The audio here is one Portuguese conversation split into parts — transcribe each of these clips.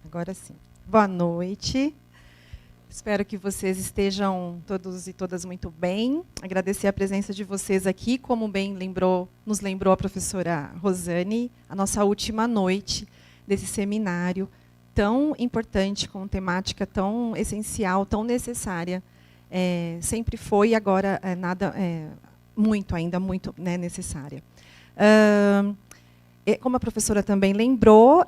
Agora sim. Boa noite. Espero que vocês estejam todos e todas muito bem. Agradecer a presença de vocês aqui, como bem nos lembrou a professora Rosane, a nossa última noite desse seminário tão importante, com temática tão essencial, tão necessária. Sempre foi e agora muito, né, necessária. Como a professora também lembrou,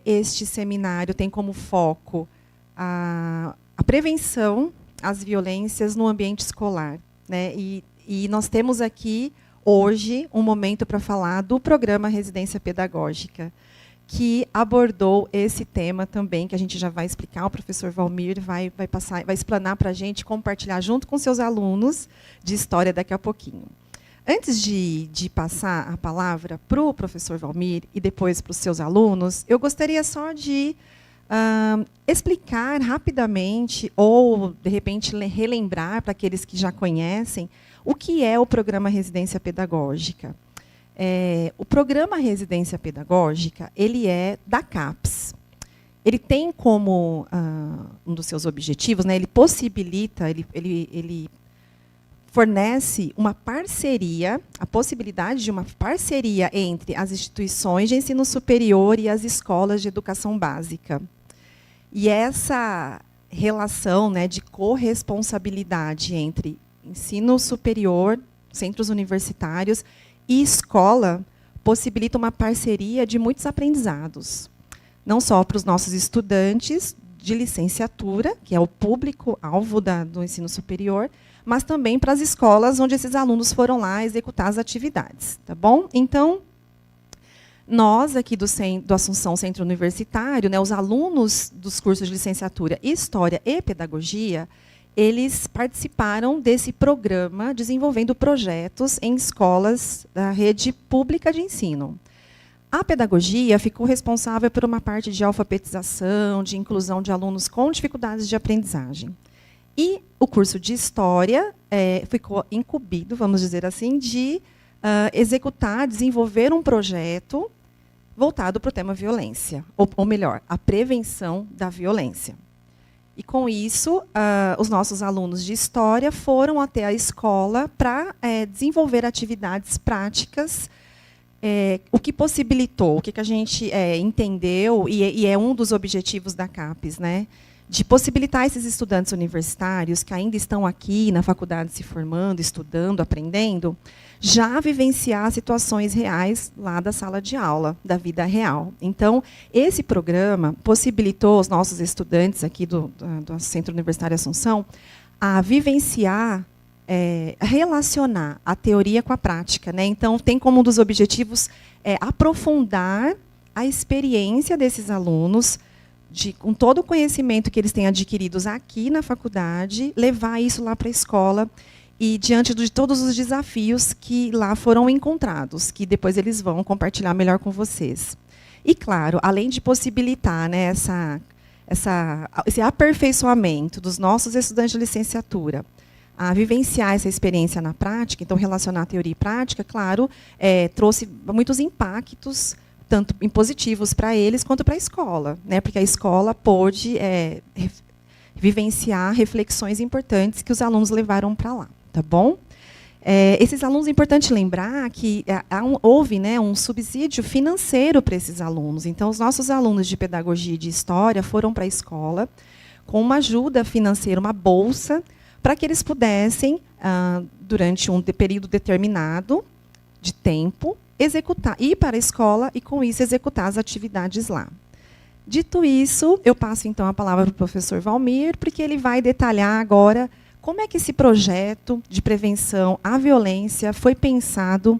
este seminário tem como foco a prevenção às violências no ambiente escolar, né? E nós temos aqui, hoje, um momento para falar do programa Residência Pedagógica, que abordou esse tema também, que a gente já vai explicar, o professor Valmir vai explanar para a gente, compartilhar junto com seus alunos de história daqui a pouquinho. Antes de passar a palavra para o professor Valmir e depois para os seus alunos, eu gostaria só de explicar rapidamente, ou, de repente, relembrar para aqueles que já conhecem, o que é o programa Residência Pedagógica. O programa Residência Pedagógica, ele é da CAPES. Ele tem como um dos seus objetivos, né, ele possibilita, ele fornece uma parceria, a possibilidade de uma parceria entre as instituições de ensino superior e as escolas de educação básica. E essa relação, né, de corresponsabilidade entre ensino superior, centros universitários e escola possibilita uma parceria de muitos aprendizados. Não só para os nossos estudantes de licenciatura, que é o público-alvo do ensino superior, mas também para as escolas onde esses alunos foram lá executar as atividades. Tá bom? Então, nós aqui do Assunção Centro Universitário, né, os alunos dos cursos de licenciatura História e Pedagogia, eles participaram desse programa desenvolvendo projetos em escolas da rede pública de ensino. A pedagogia ficou responsável por uma parte de alfabetização, de inclusão de alunos com dificuldades de aprendizagem. E o curso de História ficou incumbido, vamos dizer assim, de executar, desenvolver um projeto voltado para o tema violência, ou melhor, a prevenção da violência. E, com isso, os nossos alunos de História foram até a escola para desenvolver atividades práticas, o que possibilitou, o que a gente entendeu, e é um dos objetivos da CAPES, né, de possibilitar esses estudantes universitários que ainda estão aqui na faculdade se formando, estudando, aprendendo, já vivenciar situações reais lá da sala de aula, da vida real. Então, esse programa possibilitou os nossos estudantes aqui do Centro Universitário Assunção a vivenciar, relacionar a teoria com a prática, né? Então, tem como um dos objetivos aprofundar a experiência desses alunos, com todo o conhecimento que eles têm adquiridos aqui na faculdade, levar isso lá para a escola e diante de todos os desafios que lá foram encontrados, que depois eles vão compartilhar melhor com vocês. E, claro, além de possibilitar, né, esse aperfeiçoamento dos nossos estudantes de licenciatura, a vivenciar essa experiência na prática, então, relacionar teoria e prática, claro, trouxe muitos impactos, tanto positivos para eles quanto para a escola, né? Porque a escola pôde vivenciar reflexões importantes que os alunos levaram para lá, tá bom? Esses alunos, é importante lembrar que houve, né, um subsídio financeiro para esses alunos. Então, os nossos alunos de pedagogia e de história foram para a escola com uma ajuda financeira, uma bolsa, para que eles pudessem, durante um período determinado de tempo, ir para a escola e, com isso, executar as atividades lá. Dito isso, eu passo, então, a palavra para o professor Valmir, porque ele vai detalhar agora como é que esse projeto de prevenção à violência foi pensado,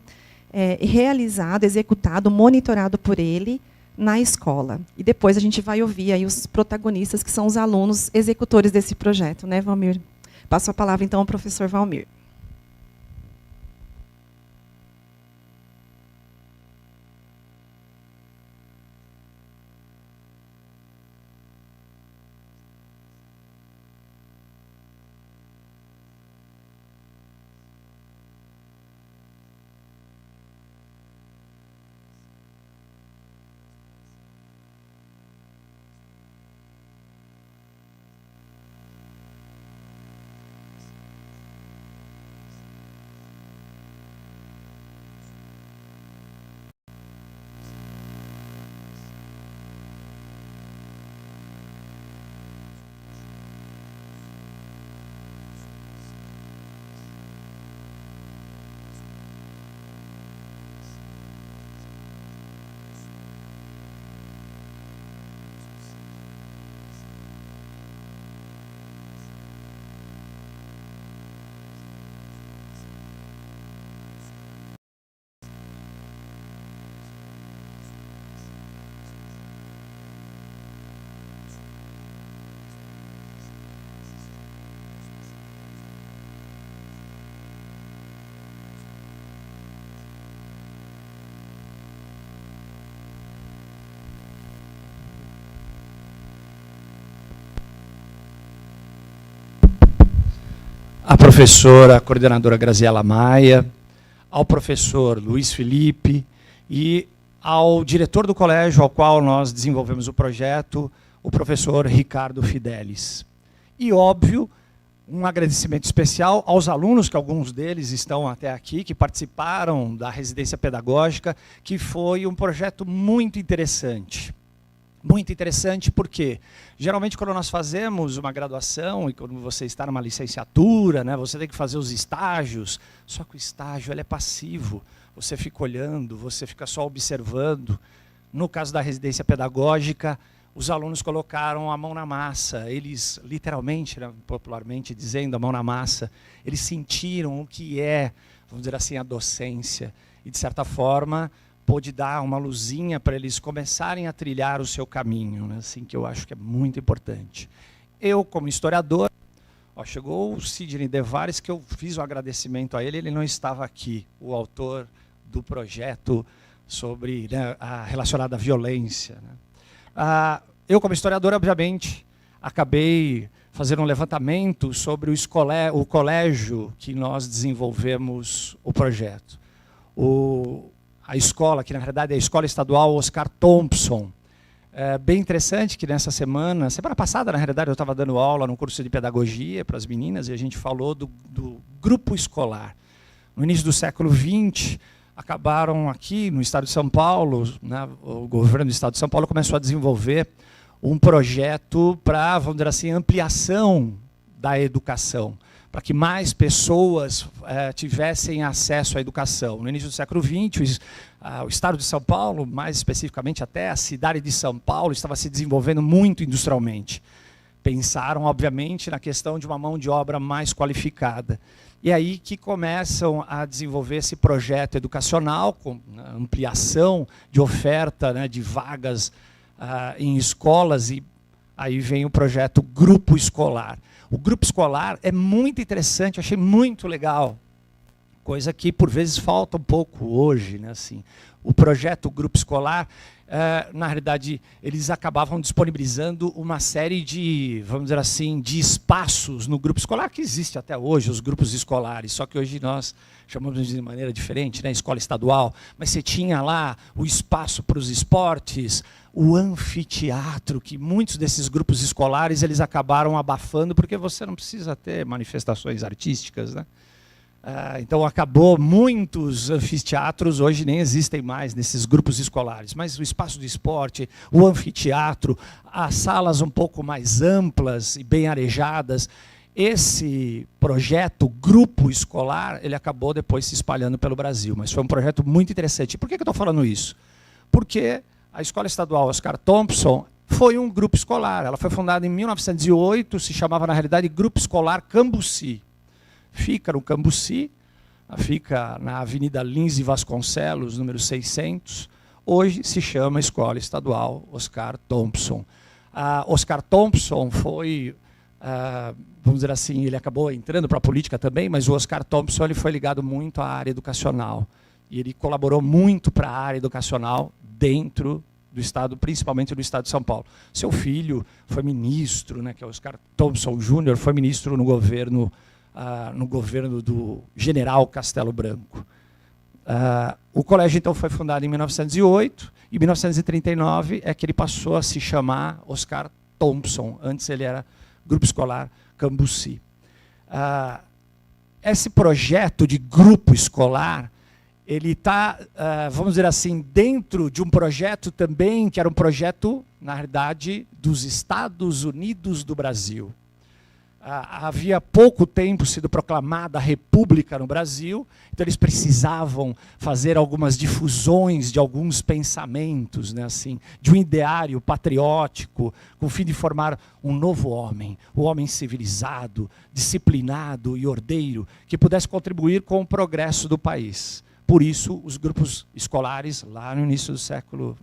realizado, executado, monitorado por ele na escola. E depois a gente vai ouvir aí os protagonistas, que são os alunos executores desse projeto, né, Valmir? Passo a palavra, então, ao professor Valmir. professora coordenadora Graziela Maia, ao professor Luiz Felipe e ao diretor do colégio ao qual nós desenvolvemos o projeto, o professor Ricardo Fidelis. E, óbvio, um agradecimento especial aos alunos, que alguns deles estão até aqui, que participaram da residência pedagógica, que foi um projeto muito interessante. Muito interessante porque, geralmente, quando nós fazemos uma graduação e quando você está numa licenciatura, né, você tem que fazer os estágios, só que o estágio ele é passivo. Você fica olhando, você fica só observando. No caso da residência pedagógica, os alunos colocaram a mão na massa. Eles, literalmente, né, popularmente dizendo, a mão na massa, eles sentiram o que é, vamos dizer assim, a docência. E, de certa forma, pôde dar uma luzinha para eles começarem a trilhar o seu caminho, né? Assim, que eu acho que é muito importante. Eu, como historiador, chegou o Sidney Devares, que eu fiz um agradecimento a ele, ele não estava aqui, o autor do projeto sobre, né, relacionado à violência. Né? Eu, como historiador, obviamente, acabei fazendo um levantamento sobre o colégio que nós desenvolvemos o projeto. A escola, que na verdade é a Escola Estadual Oscar Thompson. É bem interessante que nessa semana passada, na realidade, eu estava dando aula no curso de pedagogia para as meninas e a gente falou do grupo escolar. No início do século XX, acabaram aqui no estado de São Paulo, né, o governo do estado de São Paulo começou a desenvolver um projeto para, vamos dizer assim, ampliação da educação, para que mais pessoas tivessem acesso à educação. No início do século XX, o estado de São Paulo, mais especificamente até a cidade de São Paulo, estava se desenvolvendo muito industrialmente. Pensaram, obviamente, na questão de uma mão de obra mais qualificada. E aí que começam a desenvolver esse projeto educacional, com ampliação de oferta, né, de vagas em escolas, e aí vem o projeto Grupo Escolar. O grupo escolar é muito interessante, achei muito legal, coisa que por vezes falta um pouco hoje, né, assim. O projeto Grupo Escolar, na realidade, eles acabavam disponibilizando uma série de, vamos dizer assim, de espaços no grupo escolar, que existe até hoje, os grupos escolares, só que hoje nós chamamos de maneira diferente, né, escola estadual, mas você tinha lá o espaço para os esportes, o anfiteatro, que muitos desses grupos escolares eles acabaram abafando, porque você não precisa ter manifestações artísticas, né? Então acabou, muitos anfiteatros hoje nem existem mais nesses grupos escolares, mas o espaço de esporte, o anfiteatro, as salas um pouco mais amplas e bem arejadas, esse projeto Grupo Escolar, ele acabou depois se espalhando pelo Brasil, mas foi um projeto muito interessante. Por que eu estou falando isso? Porque a Escola Estadual Oscar Thompson foi um grupo escolar, ela foi fundada em 1908, se chamava na realidade Grupo Escolar Cambuci. Fica no Cambuci, fica na Avenida Lins e Vasconcelos, número 600. Hoje se chama Escola Estadual Oscar Thompson. Oscar Thompson foi, vamos dizer assim, ele acabou entrando para a política também, mas o Oscar Thompson ele foi ligado muito à área educacional. E ele colaborou muito para a área educacional dentro do estado, principalmente do estado de São Paulo. Seu filho foi ministro, né, que é o Oscar Thompson Júnior, foi ministro no governo do general Castelo Branco. O colégio, então, foi fundado em 1908, e em 1939 é que ele passou a se chamar Oscar Thompson. Antes ele era Grupo Escolar Cambuci. Esse projeto de grupo escolar, ele está, vamos dizer assim, dentro de um projeto também, que era um projeto, na verdade, dos Estados Unidos do Brasil. Havia pouco tempo sido proclamada a República no Brasil, então eles precisavam fazer algumas difusões de alguns pensamentos, né, assim, de um ideário patriótico, com o fim de formar um novo homem, um homem civilizado, disciplinado e ordeiro, que pudesse contribuir com o progresso do país. Por isso, os grupos escolares, lá no início do século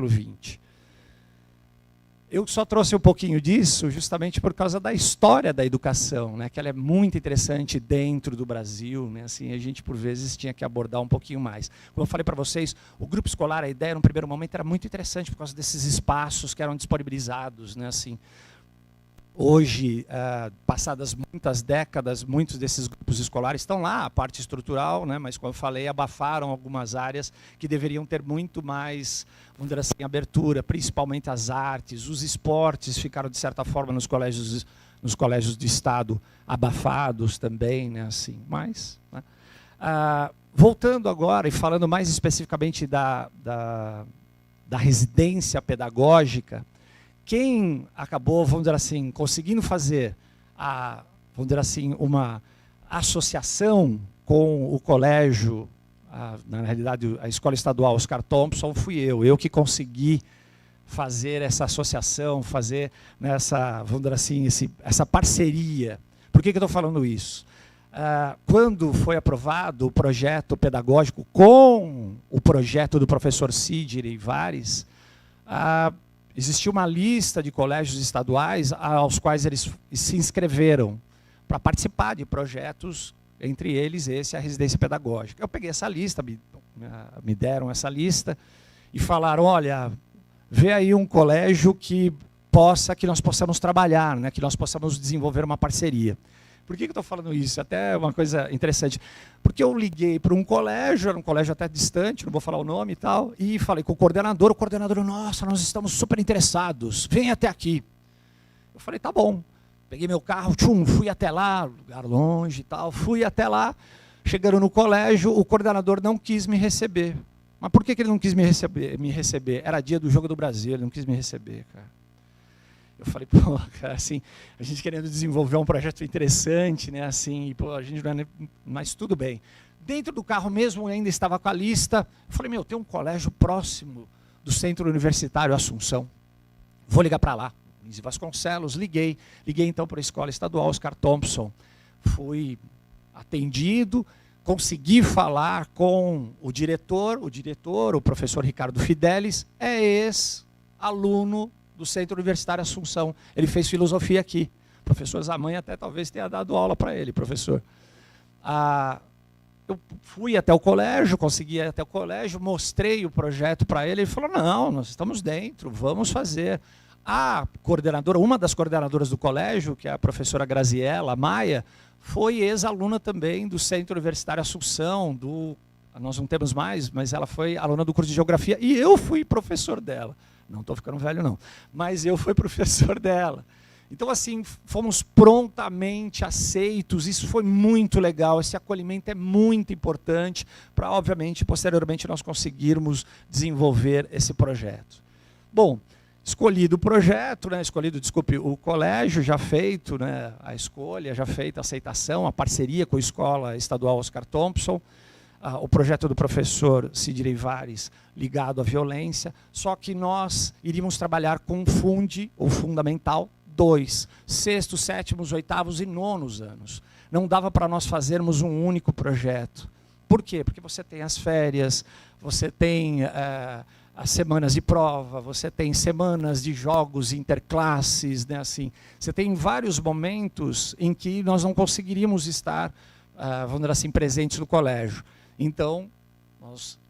XX. Eu só trouxe um pouquinho disso justamente por causa da história da educação, né, que ela é muito interessante dentro do Brasil, né, assim, a gente por vezes tinha que abordar um pouquinho mais. Como eu falei para vocês, o grupo escolar, a ideia no primeiro momento era muito interessante por causa desses espaços que eram disponibilizados, né, assim. Hoje, passadas muitas décadas, muitos desses grupos escolares estão lá, a parte estrutural, né, mas, como eu falei, abafaram algumas áreas que deveriam ter muito mais, vamos dizer assim, abertura, principalmente as artes, os esportes ficaram, de certa forma, nos colégios de Estado abafados também, né, assim, mas... Né, voltando agora e falando mais especificamente da residência pedagógica, quem acabou, vamos dizer assim, conseguindo fazer, vamos dizer assim, uma associação com o colégio, na realidade a Escola Estadual Oscar Thompson, fui eu que consegui fazer essa associação, fazer nessa, vamos dizer assim, essa parceria. Por que eu estou falando isso? Quando foi aprovado o projeto pedagógico com o projeto do professor Sidney Vares, existia uma lista de colégios estaduais aos quais eles se inscreveram para participar de projetos, entre eles a residência pedagógica. Eu peguei essa lista, me deram essa lista e falaram, olha, vê aí um colégio que nós possamos trabalhar, né, que nós possamos desenvolver uma parceria. Por que eu estou falando isso? Até uma coisa interessante. Porque eu liguei para um colégio, era um colégio até distante, não vou falar o nome e tal, e falei com o coordenador, nossa, nós estamos super interessados, vem até aqui. Eu falei, tá bom. Peguei meu carro, fui até lá, lugar longe e tal, fui até lá, chegando no colégio, o coordenador não quis me receber. Mas por que ele não quis me receber? Era dia do Jogo do Brasil, ele não quis me receber, cara. Eu falei, pô, cara, assim, a gente querendo desenvolver um projeto interessante, né, assim, e, pô, a gente não é, mas tudo bem. Dentro do carro mesmo, ainda estava com a lista, eu falei, tem um colégio próximo do Centro Universitário Assunção, vou ligar para lá. Luiz Vasconcelos, liguei então para a Escola Estadual Oscar Thompson, fui atendido, consegui falar com o diretor, o professor Ricardo Fidelis, é ex-aluno do Centro Universitário Assunção. Ele fez filosofia aqui. O professor Zamanha até talvez tenha dado aula para ele, professor. Eu fui até o colégio, consegui ir até o colégio, mostrei o projeto para ele, ele falou, não, nós estamos dentro, vamos fazer. A coordenadora, uma das coordenadoras do colégio, que é a professora Graziella Maia, foi ex-aluna também do Centro Universitário Assunção, nós não temos mais, mas ela foi aluna do curso de Geografia, e eu fui professor dela. Não estou ficando velho, não. Mas eu fui professor dela. Então, assim, fomos prontamente aceitos. Isso foi muito legal. Esse acolhimento é muito importante para, obviamente, posteriormente, nós conseguirmos desenvolver esse projeto. Bom, escolhido o projeto, né, o colégio já feito, né, a escolha, já feita a aceitação, a parceria com a Escola Estadual Oscar Thompson, o projeto do professor Sidney Vares ligado à violência, só que nós iríamos trabalhar com o Fundamental 2, 6º, 7º, 8º e 9º anos. Não dava para nós fazermos um único projeto. Por quê? Porque você tem as férias, você tem as semanas de prova, você tem semanas de jogos interclasses, né, assim, você tem vários momentos em que nós não conseguiríamos estar, vamos dizer assim, presentes no colégio. Então,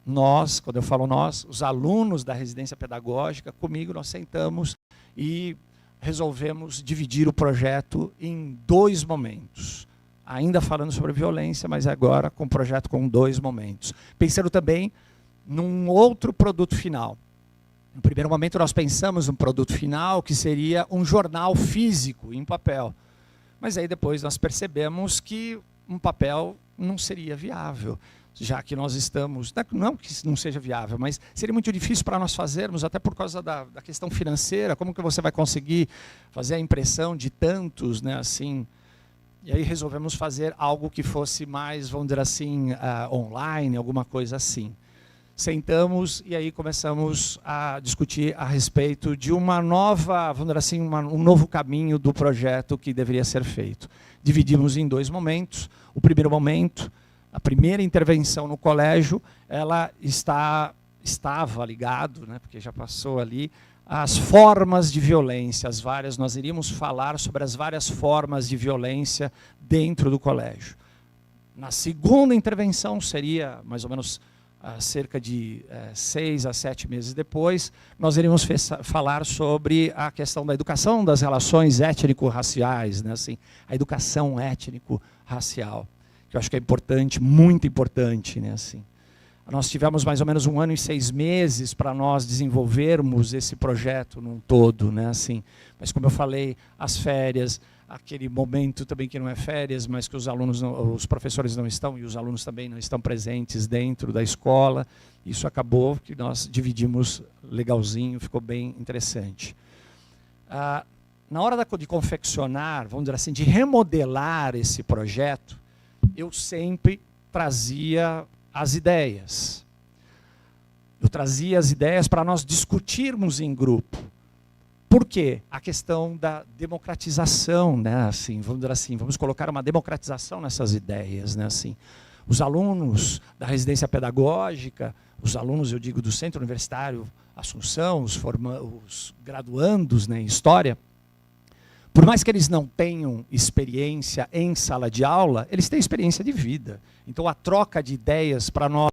nós, quando eu falo nós, os alunos da residência pedagógica, comigo nós sentamos e resolvemos dividir o projeto em 2 momentos. Ainda falando sobre violência, mas agora com o projeto com 2 momentos. Pensando também num outro produto final. No primeiro momento nós pensamos num produto final que seria um jornal físico, em papel. Mas aí depois nós percebemos que um papel não seria viável, já que nós estamos, não que não seja viável, mas seria muito difícil para nós fazermos, até por causa da questão financeira, como que você vai conseguir fazer a impressão de tantos, né, assim. E aí resolvemos fazer algo que fosse mais, vamos dizer assim, online, alguma coisa assim. Sentamos e aí começamos a discutir a respeito de uma nova, vamos dizer assim, um novo caminho do projeto que deveria ser feito. Dividimos em 2 momentos. O primeiro momento, a primeira intervenção no colégio, ela estava ligado, né, porque já passou ali, as formas de violência, nós iríamos falar sobre as várias formas de violência dentro do colégio. Na segunda intervenção seria, mais ou menos, cerca de 6 a 7 meses depois, nós iremos falar sobre a questão da educação das relações étnico-raciais, né, assim, a educação étnico-racial, que eu acho que é importante, muito importante, né, assim. Nós tivemos mais ou menos 1 ano e 6 meses para nós desenvolvermos esse projeto num todo, né, assim. Mas como eu falei, as férias, aquele momento também que não é férias, mas que os alunos, os professores não estão e os alunos também não estão presentes dentro da escola, isso acabou que nós dividimos legalzinho, ficou bem interessante. Na hora de confeccionar, vamos dizer assim, de remodelar esse projeto, eu sempre trazia as ideias. Eu trazia as ideias para nós discutirmos em grupo. Por quê? A questão da democratização, né? Assim, vamos dizer assim, vamos colocar uma democratização nessas ideias, né? Assim, os alunos da residência pedagógica, os alunos, eu digo, do Centro Universitário Assunção, os graduandos, né, em História, por mais que eles não tenham experiência em sala de aula, eles têm experiência de vida. Então, a troca de ideias para nós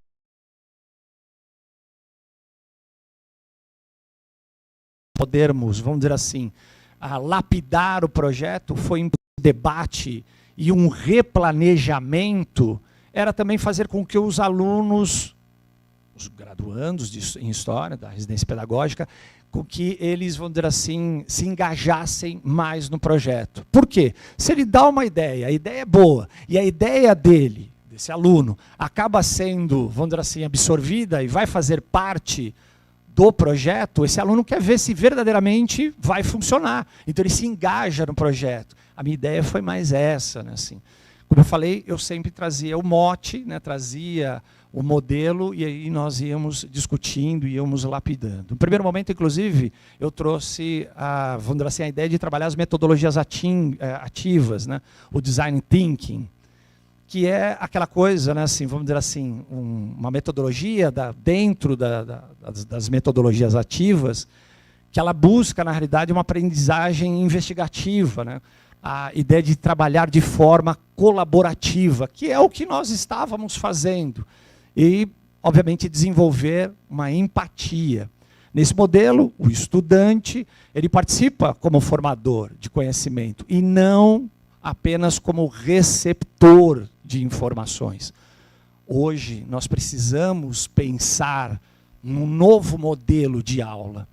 podermos, vamos dizer assim, lapidar o projeto, foi um debate e um replanejamento, era também fazer com que os alunos, os graduandos em História, da residência pedagógica, com que eles, vamos dizer assim, se engajassem mais no projeto. Por quê? Se ele dá uma ideia, a ideia é boa, e a ideia dele, desse aluno, acaba sendo, vamos dizer assim, absorvida e vai fazer parte do projeto, esse aluno quer ver se verdadeiramente vai funcionar. Então ele se engaja no projeto. A minha ideia foi mais essa, né, assim. Como eu falei, eu sempre trazia o mote, né, trazia o modelo, e aí nós íamos discutindo, íamos lapidando. No primeiro momento, inclusive, eu trouxe, vamos dizer assim, a ideia de trabalhar as metodologias ativas, né, o design thinking, que é aquela coisa, né, assim, vamos dizer assim, uma metodologia dentro das metodologias ativas, que ela busca, na realidade, uma aprendizagem investigativa, né? A ideia de trabalhar de forma colaborativa, que é o que nós estávamos fazendo. E, obviamente, desenvolver uma empatia. Nesse modelo, o estudante, ele participa como formador de conhecimento e não apenas como receptor de informações. Hoje, nós precisamos pensar num novo modelo de aula.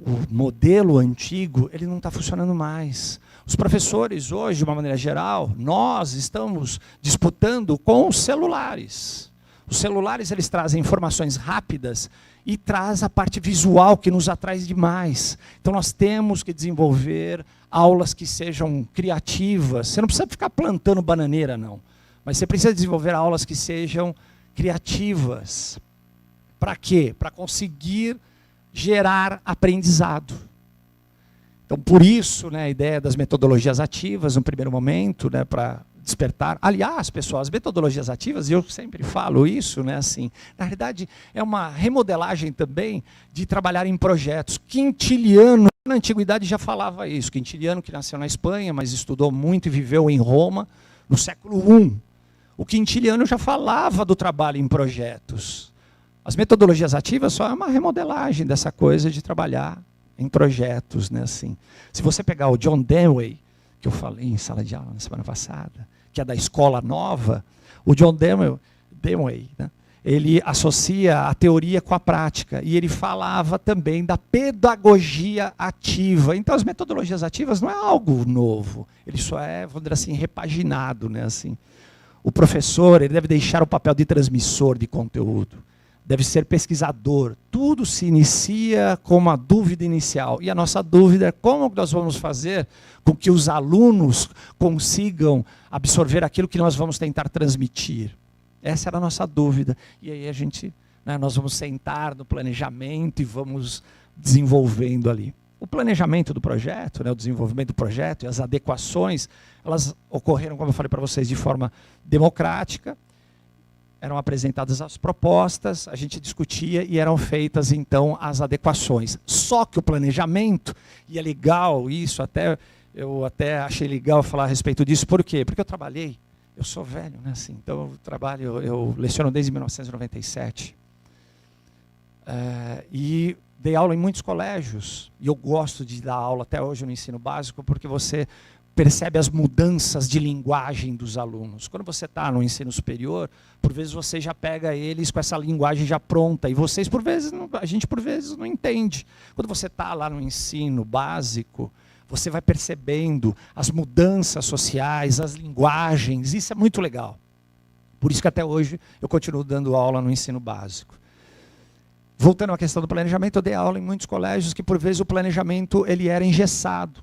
O modelo antigo, ele não está funcionando mais. Os professores hoje, de uma maneira geral, nós estamos disputando com os celulares. Os celulares, eles trazem informações rápidas e traz a parte visual que nos atrai demais. Então nós temos que desenvolver aulas que sejam criativas. Você não precisa ficar plantando bananeira, não. Mas você precisa desenvolver aulas que sejam criativas. Para quê? Para conseguir gerar aprendizado. Então, por isso, né, a ideia das metodologias ativas, no primeiro momento, né, para despertar. Aliás, pessoal, as metodologias ativas, e eu sempre falo isso, né, assim, na realidade, é uma remodelagem também de trabalhar em projetos. Quintiliano, na antiguidade, já falava isso. Quintiliano, que nasceu na Espanha, mas estudou muito e viveu em Roma, no século I. O Quintiliano já falava do trabalho em projetos. As metodologias ativas só é uma remodelagem dessa coisa de trabalhar em projetos, né, assim. Se você pegar o John Dewey, que eu falei em sala de aula na semana passada, que é da Escola Nova, o John Dewey, né, ele associa a teoria com a prática, e ele falava também da pedagogia ativa. Então, as metodologias ativas não é algo novo, ele só é, vamos dizer assim, repaginado, né, assim. O professor, ele deve deixar o papel de transmissor de conteúdo, deve ser pesquisador. Tudo se inicia com uma dúvida inicial. E a nossa dúvida é como nós vamos fazer com que os alunos consigam absorver aquilo que nós vamos tentar transmitir. Essa era a nossa dúvida. E aí a gente, né, nós vamos sentar no planejamento e vamos desenvolvendo ali. O planejamento do projeto, né, o desenvolvimento do projeto e as adequações, elas ocorreram, como eu falei para vocês, de forma democrática. Eram apresentadas as propostas, a gente discutia e eram feitas, então, as adequações. Só que o planejamento, e é legal isso, eu até achei legal falar a respeito disso. Por quê? Porque eu sou velho, né, assim, então eu leciono desde 1997. E dei aula em muitos colégios, e eu gosto de dar aula até hoje no ensino básico, porque você percebe as mudanças de linguagem dos alunos. Quando você está no ensino superior, por vezes você já pega eles com essa linguagem já pronta, e vocês, por vezes, a gente por vezes não entende. Quando você está lá no ensino básico, você vai percebendo as mudanças sociais, as linguagens, isso é muito legal. Por isso que até hoje eu continuo dando aula no ensino básico. Voltando à questão do planejamento, eu dei aula em muitos colégios que, por vezes, o planejamento ele era engessado.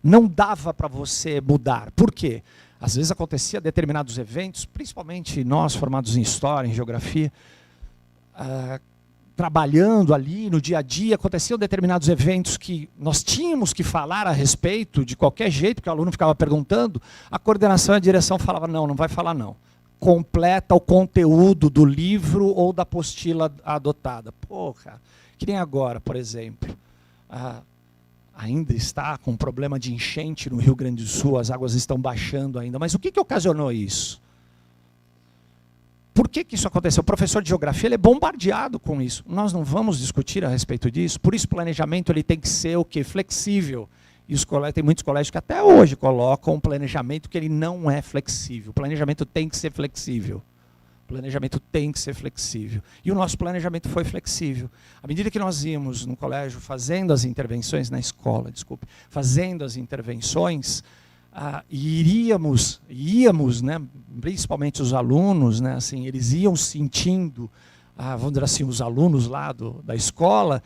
Não dava para você mudar. Por quê? Às vezes acontecia determinados eventos, principalmente nós, formados em História, em Geografia, trabalhando ali no dia a dia, aconteciam determinados eventos que nós tínhamos que falar a respeito de qualquer jeito, porque o aluno ficava perguntando, a coordenação e a direção falavam, não vai falar não. Completa o conteúdo do livro ou da apostila adotada. Porra, que nem agora, por exemplo. Ainda está com problema de enchente no Rio Grande do Sul, as águas estão baixando ainda. Mas o que ocasionou isso? Por que isso aconteceu? O professor de geografia ele é bombardeado com isso. Nós não vamos discutir a respeito disso. Por isso o planejamento ele tem que ser o quê? Flexível. E tem muitos colégios que até hoje colocam um planejamento que ele não é flexível. O planejamento tem que ser flexível. O planejamento tem que ser flexível. E o nosso planejamento foi flexível. À medida que nós íamos no colégio fazendo as intervenções, na escola, desculpe, fazendo as intervenções, e íamos, né, principalmente os alunos, né, assim, eles iam sentindo, vamos dizer assim, os alunos lá da escola,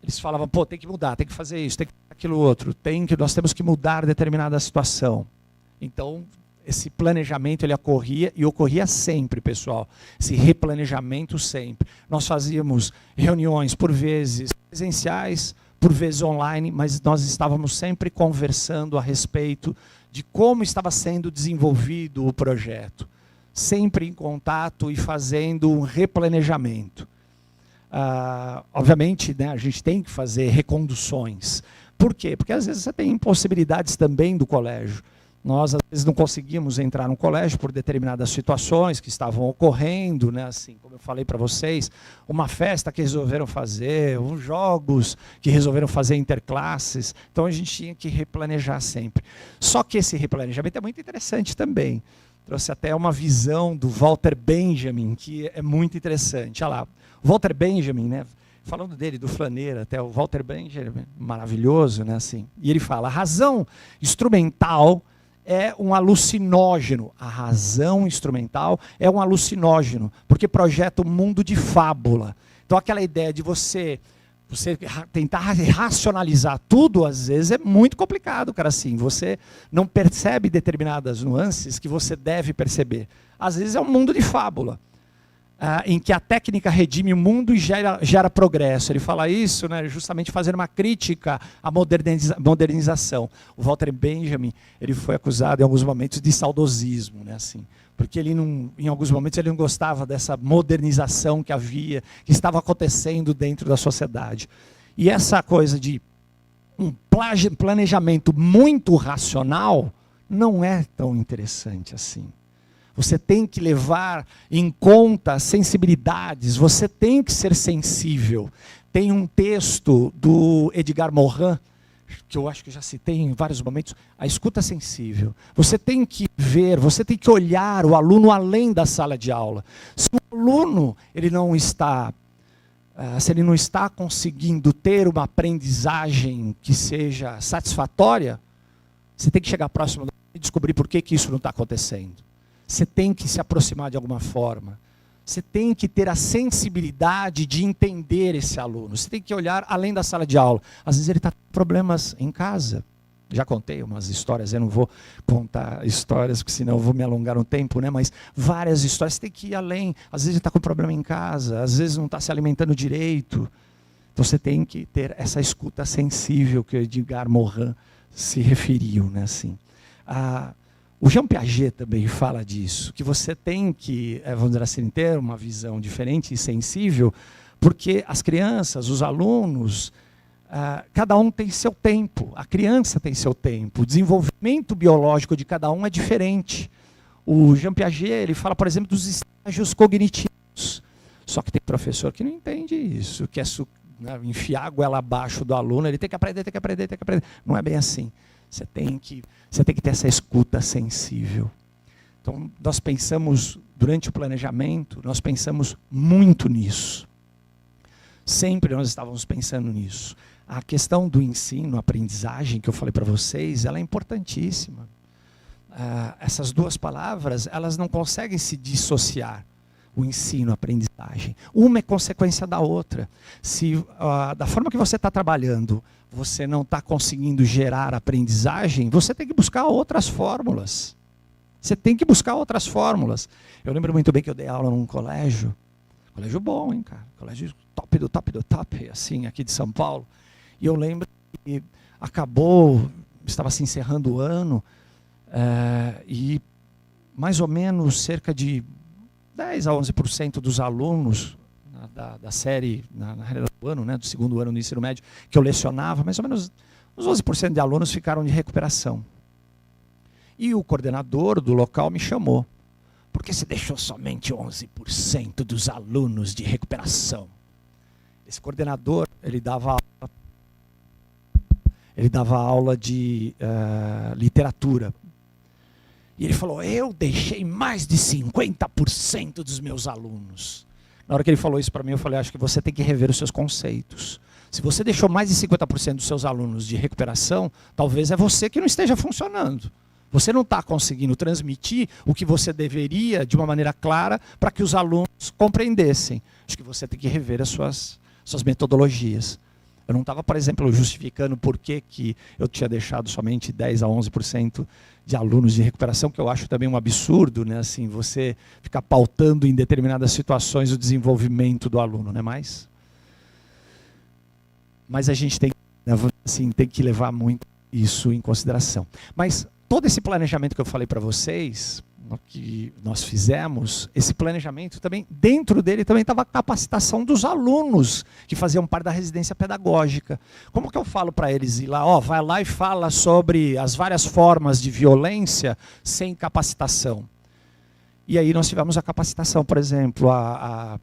eles falavam, pô, tem que mudar, tem que fazer isso, tem que fazer aquilo outro, nós temos que mudar determinada situação. Então, esse planejamento ele ocorria sempre, pessoal. Esse replanejamento sempre. Nós fazíamos reuniões, por vezes presenciais, por vezes online, mas nós estávamos sempre conversando a respeito de como estava sendo desenvolvido o projeto. Sempre em contato e fazendo um replanejamento. Obviamente, né, a gente tem que fazer reconduções. Por quê? Porque às vezes você tem impossibilidades também do colégio. Nós, às vezes, não conseguimos entrar no colégio por determinadas situações que estavam ocorrendo, né? Assim, como eu falei para vocês, uma festa que resolveram fazer, uns jogos que resolveram fazer interclasses. Então, a gente tinha que replanejar sempre. Só que esse replanejamento é muito interessante também. Trouxe até uma visão do Walter Benjamin, que é muito interessante. Olha lá, o Walter Benjamin, né? Falando dele, do flaneira, até o Walter Benjamin, maravilhoso, né? Assim, e ele fala, a razão instrumental é um alucinógeno. A razão instrumental é um alucinógeno, porque projeta um mundo de fábula. Então, aquela ideia de você tentar racionalizar tudo, às vezes, é muito complicado, cara, assim. Você não percebe determinadas nuances que você deve perceber. Às vezes é um mundo de fábula, em que a técnica redime o mundo e gera progresso. Ele fala isso, né, justamente fazendo uma crítica à modernização. O Walter Benjamin ele foi acusado em alguns momentos de saudosismo, né, assim, porque ele em alguns momentos ele não gostava dessa modernização que estava acontecendo dentro da sociedade. E essa coisa de um planejamento muito racional não é tão interessante assim. Você tem que levar em conta as sensibilidades, você tem que ser sensível. Tem um texto do Edgar Morin, que eu acho que já citei em vários momentos, a escuta sensível. Você tem que ver, você tem que olhar o aluno além da sala de aula. Se o aluno ele não está conseguindo ter uma aprendizagem que seja satisfatória, você tem que chegar próximo e descobrir por que isso não está acontecendo. Você tem que se aproximar de alguma forma. Você tem que ter a sensibilidade de entender esse aluno. Você tem que olhar além da sala de aula. Às vezes ele está com problemas em casa. Já contei umas histórias, eu não vou contar histórias, porque senão eu vou me alongar um tempo, né? Mas várias histórias, você tem que ir além. Às vezes ele está com problema em casa, às vezes não está se alimentando direito. Então você tem que ter essa escuta sensível que o Edgar Morin se referiu, né? Assim. O Jean Piaget também fala disso, que você tem que, vamos dizer assim, ter uma visão diferente e sensível, porque as crianças, os alunos, cada um tem seu tempo, a criança tem seu tempo, o desenvolvimento biológico de cada um é diferente. O Jean Piaget ele fala, por exemplo, dos estágios cognitivos. Só que tem professor que não entende isso, que é enfiar a goela abaixo do aluno, ele tem que aprender, tem que aprender, tem que aprender. Não é bem assim. Você tem que ter essa escuta sensível. Então, nós pensamos, durante o planejamento, nós pensamos muito nisso. Sempre nós estávamos pensando nisso. A questão do ensino, a aprendizagem, que eu falei para vocês, ela é importantíssima. Essas duas palavras, elas não conseguem se dissociar. O ensino, a aprendizagem. Uma é consequência da outra. Se da forma que você está trabalhando, você não está conseguindo gerar aprendizagem, você tem que buscar outras fórmulas. Você tem que buscar outras fórmulas. Eu lembro muito bem que eu dei aula num colégio bom, hein, cara? Colégio top do top do top, assim, aqui de São Paulo. E eu lembro que estava se encerrando o ano, e mais ou menos cerca de 10 a 11% dos alunos da série, na realidade do ano, né, do segundo ano do ensino médio, que eu lecionava, mais ou menos uns 11% de alunos ficaram de recuperação. E o coordenador do local me chamou. Por que você deixou somente 11% dos alunos de recuperação? Esse coordenador, ele dava aula de literatura. E ele falou, eu deixei mais de 50% dos meus alunos. Na hora que ele falou isso para mim, eu falei, acho que você tem que rever os seus conceitos. Se você deixou mais de 50% dos seus alunos de recuperação, talvez é você que não esteja funcionando. Você não está conseguindo transmitir o que você deveria de uma maneira clara para que os alunos compreendessem. Acho que você tem que rever as suas metodologias. Eu não estava, por exemplo, justificando por que eu tinha deixado somente 10 a 11% de alunos de recuperação, que eu acho também um absurdo, né? Assim, você ficar pautando em determinadas situações o desenvolvimento do aluno, né? Mas a gente tem, né, assim, tem que levar muito isso em consideração. Mas todo esse planejamento que eu falei para vocês, que nós fizemos, esse planejamento também, dentro dele também estava a capacitação dos alunos que faziam parte da residência pedagógica. Como que eu falo para eles ir lá, vai lá e fala sobre as várias formas de violência sem capacitação? E aí nós tivemos a capacitação, por exemplo, a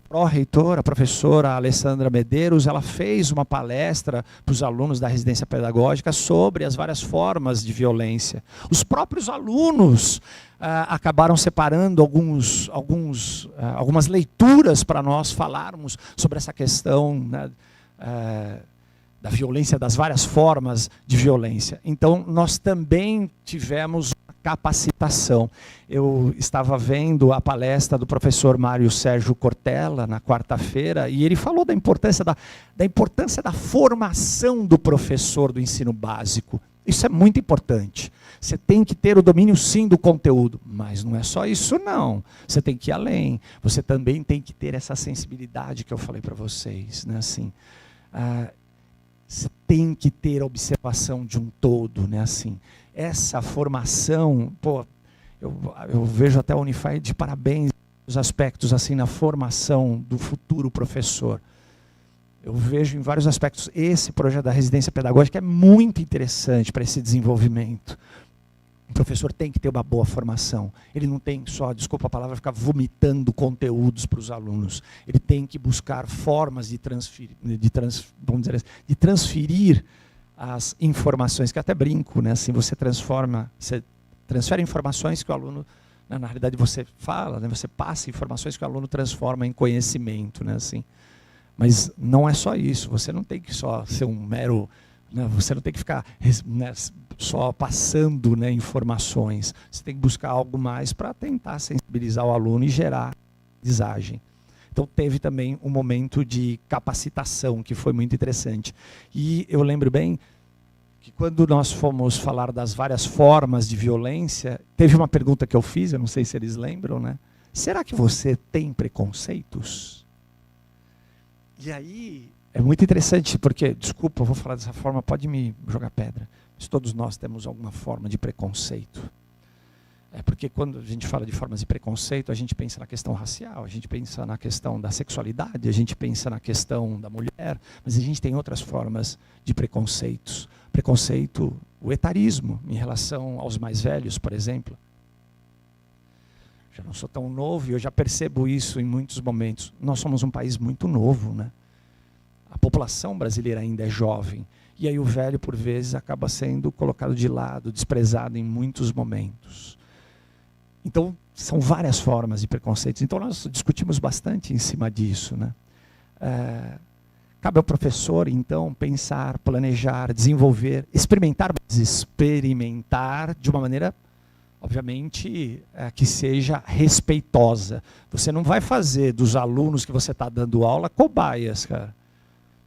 pró-reitora, a professora Alessandra Medeiros, ela fez uma palestra para os alunos da residência pedagógica sobre as várias formas de violência. Os próprios alunos acabaram separando algumas leituras para nós falarmos sobre essa questão, né, da violência, das várias formas de violência. Então, nós também tivemos capacitação. Eu estava vendo a palestra do professor Mário Sérgio Cortella na quarta-feira e ele falou da importância da formação do professor do ensino básico. Isso é muito importante. Você tem que ter o domínio, sim, do conteúdo, mas não é só isso, não. Você tem que ir além. Você também tem que ter essa sensibilidade que eu falei para vocês, né? Assim, você tem que ter a observação de um todo, né? Assim, essa formação, eu vejo até a Unify de parabéns nos aspectos assim na formação do futuro professor. Eu vejo em vários aspectos esse projeto da residência pedagógica é muito interessante para esse desenvolvimento. O professor tem que ter uma boa formação. Ele não tem só, desculpa a palavra, ficar vomitando conteúdos para os alunos. Ele tem que buscar formas de transferir as informações, que eu até brinco, né? Assim, você transfere informações que o aluno, né, na realidade você fala, né, você passa informações que o aluno transforma em conhecimento, né, assim. Mas não é só isso, você não tem que só ser um mero, né, você não tem que ficar, né, só passando, né, informações. Você tem que buscar algo mais para tentar sensibilizar o aluno e gerar aprendizagem. Então teve também um momento de capacitação que foi muito interessante. E eu lembro bem que quando nós fomos falar das várias formas de violência, teve uma pergunta que eu fiz, eu não sei se eles lembram, né? Será que você tem preconceitos? E aí é muito interessante, porque, desculpa, eu vou falar dessa forma, pode me jogar pedra, mas todos nós temos alguma forma de preconceito. É porque quando a gente fala de formas de preconceito, a gente pensa na questão racial, a gente pensa na questão da sexualidade, a gente pensa na questão da mulher, mas a gente tem outras formas de preconceitos. Preconceito, o etarismo, em relação aos mais velhos, por exemplo. já não sou tão novo e eu já percebo isso em muitos momentos. Nós somos um país muito novo, né? A população brasileira ainda é jovem. E aí o velho, por vezes, acaba sendo colocado de lado, desprezado em muitos momentos. Então, são várias formas de preconceitos. Então, nós discutimos bastante em cima disso, né? Cabe ao professor, então, pensar, planejar, desenvolver, experimentar, mas experimentar de uma maneira, obviamente, que seja respeitosa. Você não vai fazer dos alunos que você está dando aula cobaias, cara.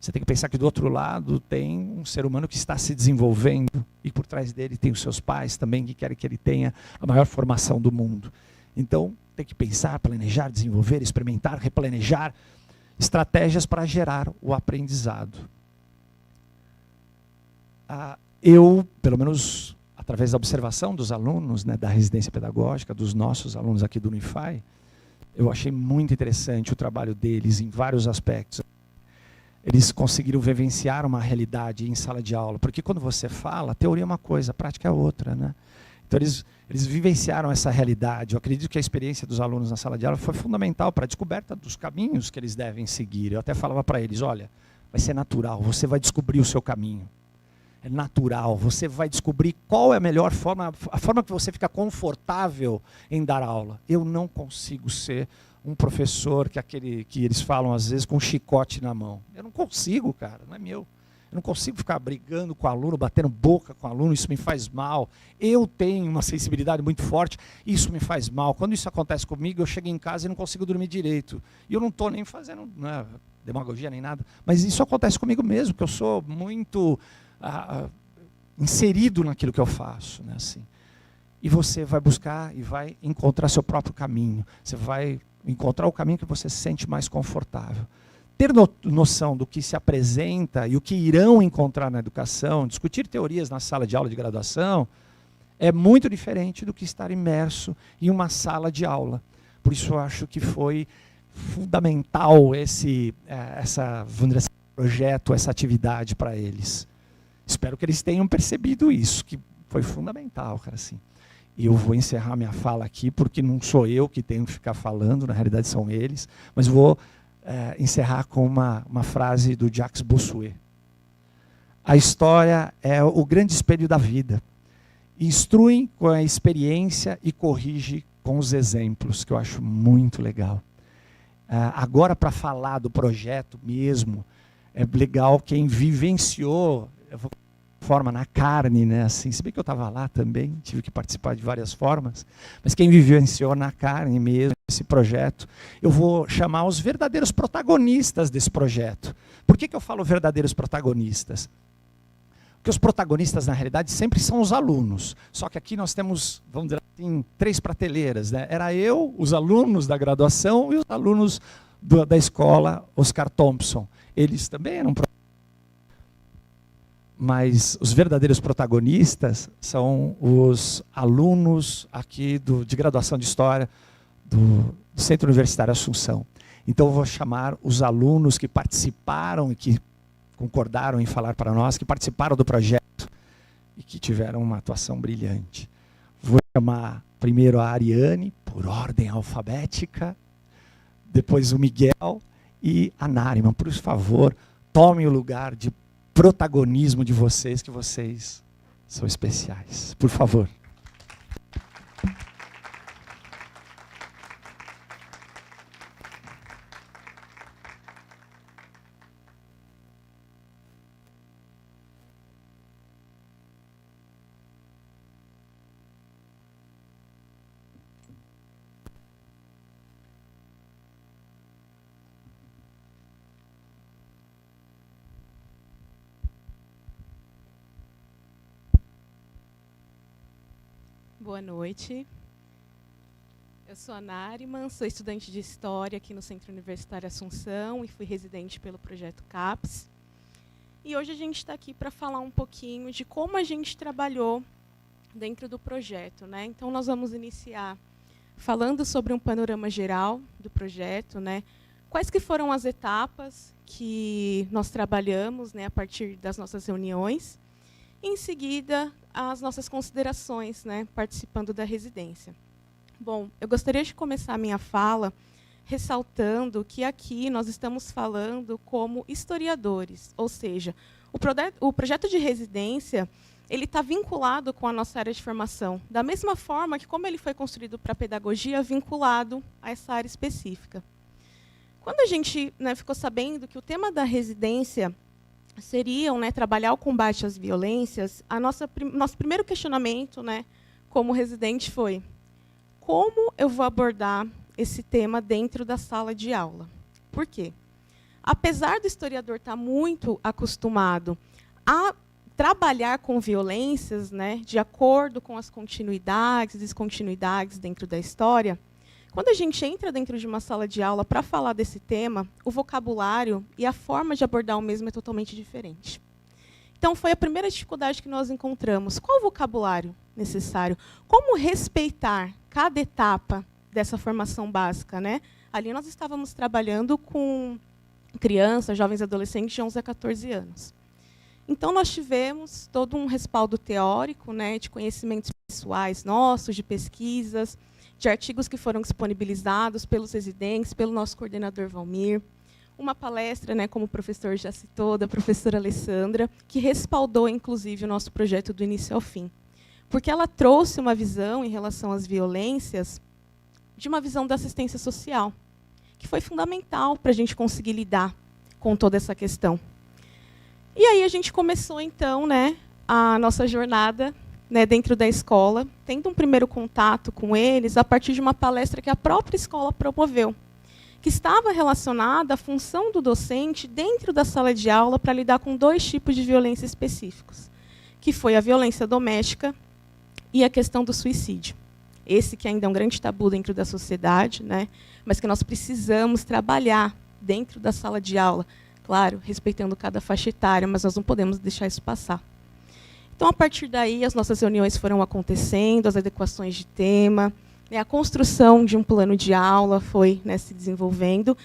Você tem que pensar que do outro lado tem um ser humano que está se desenvolvendo e por trás dele tem os seus pais também que querem que ele tenha a maior formação do mundo. Então, tem que pensar, planejar, desenvolver, experimentar, replanejar estratégias para gerar o aprendizado. Eu, pelo menos através da observação dos alunos, né, da residência pedagógica, dos nossos alunos aqui do Unify, eu achei muito interessante o trabalho deles em vários aspectos. Eles conseguiram vivenciar uma realidade em sala de aula, porque quando você fala, a teoria é uma coisa, a prática é outra, né? Então eles vivenciaram essa realidade. Eu acredito que a experiência dos alunos na sala de aula foi fundamental para a descoberta dos caminhos que eles devem seguir. Eu até falava para eles, olha, vai ser natural, você vai descobrir o seu caminho. É natural, você vai descobrir qual é a melhor forma, a forma que você fica confortável em dar aula. Eu não consigo ser um professor que eles falam às vezes com um chicote na mão. Eu não consigo, cara, não é meu. Eu não consigo ficar brigando com o aluno, batendo boca com o aluno, isso me faz mal. Eu tenho uma sensibilidade muito forte, isso me faz mal. Quando isso acontece comigo, eu chego em casa e não consigo dormir direito. E eu não estou nem fazendo demagogia nem nada, mas isso acontece comigo mesmo, porque eu sou muito inserido naquilo que eu faço, né, assim. E você vai buscar e vai encontrar seu próprio caminho. Você vai encontrar o caminho que você se sente mais confortável. Ter noção do que se apresenta e o que irão encontrar na educação, discutir teorias na sala de aula de graduação, é muito diferente do que estar imerso em uma sala de aula. Por isso eu acho que foi fundamental esse projeto, essa atividade para eles. Espero que eles tenham percebido isso, que foi fundamental, cara, assim. E eu vou encerrar minha fala aqui, porque não sou eu que tenho que ficar falando, na realidade são eles, mas vou encerrar com uma frase do Jacques Bossuet. A história é o grande espelho da vida. Instrui com a experiência e corrige com os exemplos, que eu acho muito legal. Agora, para falar do projeto mesmo, é legal quem vivenciou, eu vou forma na carne, né, assim, se bem que eu estava lá também, tive que participar de várias formas, mas quem vivenciou na carne mesmo esse projeto, eu vou chamar os verdadeiros protagonistas desse projeto. Por que eu falo verdadeiros protagonistas? Porque os protagonistas, na realidade, sempre são os alunos, só que aqui nós temos, vamos dizer assim, 3 prateleiras, né? Era eu, os alunos da graduação e os alunos da escola Oscar Thompson. Eles também eram protagonistas. Mas os verdadeiros protagonistas são os alunos aqui de graduação de História do Centro Universitário Assunção. Então eu vou chamar os alunos que participaram e que concordaram em falar para nós, que participaram do projeto e que tiveram uma atuação brilhante. Vou chamar primeiro a Ariane, por ordem alfabética, depois o Miguel e a Nariman. Por favor, tomem o lugar de protagonismo de vocês, que vocês são especiais. Por favor. Boa noite. Eu sou a Nariman, sou estudante de História aqui no Centro Universitário Assunção e fui residente pelo projeto CAPES. E hoje a gente está aqui para falar um pouquinho de como a gente trabalhou dentro do projeto, né? Então, nós vamos iniciar falando sobre um panorama geral do projeto, né? Quais que foram as etapas que nós trabalhamos, né, a partir das nossas reuniões. Em seguida, as nossas considerações, né, participando da residência. Bom, eu gostaria de começar a minha fala ressaltando que aqui nós estamos falando como historiadores, ou seja, o projeto de residência ele está vinculado com a nossa área de formação, da mesma forma que, como ele foi construído para a pedagogia, vinculado a essa área específica. Quando a gente ficou sabendo que o tema da residência seria trabalhar o combate às violências, nosso primeiro questionamento como residente foi: como eu vou abordar esse tema dentro da sala de aula? Por quê? Apesar do historiador estar muito acostumado a trabalhar com violências, de acordo com as continuidades e descontinuidades dentro da história, quando a gente entra dentro de uma sala de aula para falar desse tema, o vocabulário e a forma de abordar o mesmo é totalmente diferente. Então, foi a primeira dificuldade que nós encontramos. Qual o vocabulário necessário? Como respeitar cada etapa dessa formação básica, Ali nós estávamos trabalhando com crianças, jovens e adolescentes de 11 a 14 anos. Então, nós tivemos todo um respaldo teórico, de conhecimentos pessoais nossos, de pesquisas, de artigos que foram disponibilizados pelos residentes, pelo nosso coordenador Valmir, uma palestra, como o professor já citou, da professora Alessandra, que respaldou, inclusive, o nosso projeto do início ao fim. Porque ela trouxe uma visão em relação às violências, de uma visão da assistência social, que foi fundamental para a gente conseguir lidar com toda essa questão. E aí a gente começou, então, a nossa jornada dentro da escola, tendo um primeiro contato com eles a partir de uma palestra que a própria escola promoveu, que estava relacionada à função do docente dentro da sala de aula para lidar com 2 tipos de violência específicos, que foi a violência doméstica e a questão do suicídio. Esse que ainda é um grande tabu dentro da sociedade, mas que nós precisamos trabalhar dentro da sala de aula, claro, respeitando cada faixa etária, mas nós não podemos deixar isso passar. Então, a partir daí, as nossas reuniões foram acontecendo, as adequações de tema, a construção de um plano de aula foi se desenvolvendo,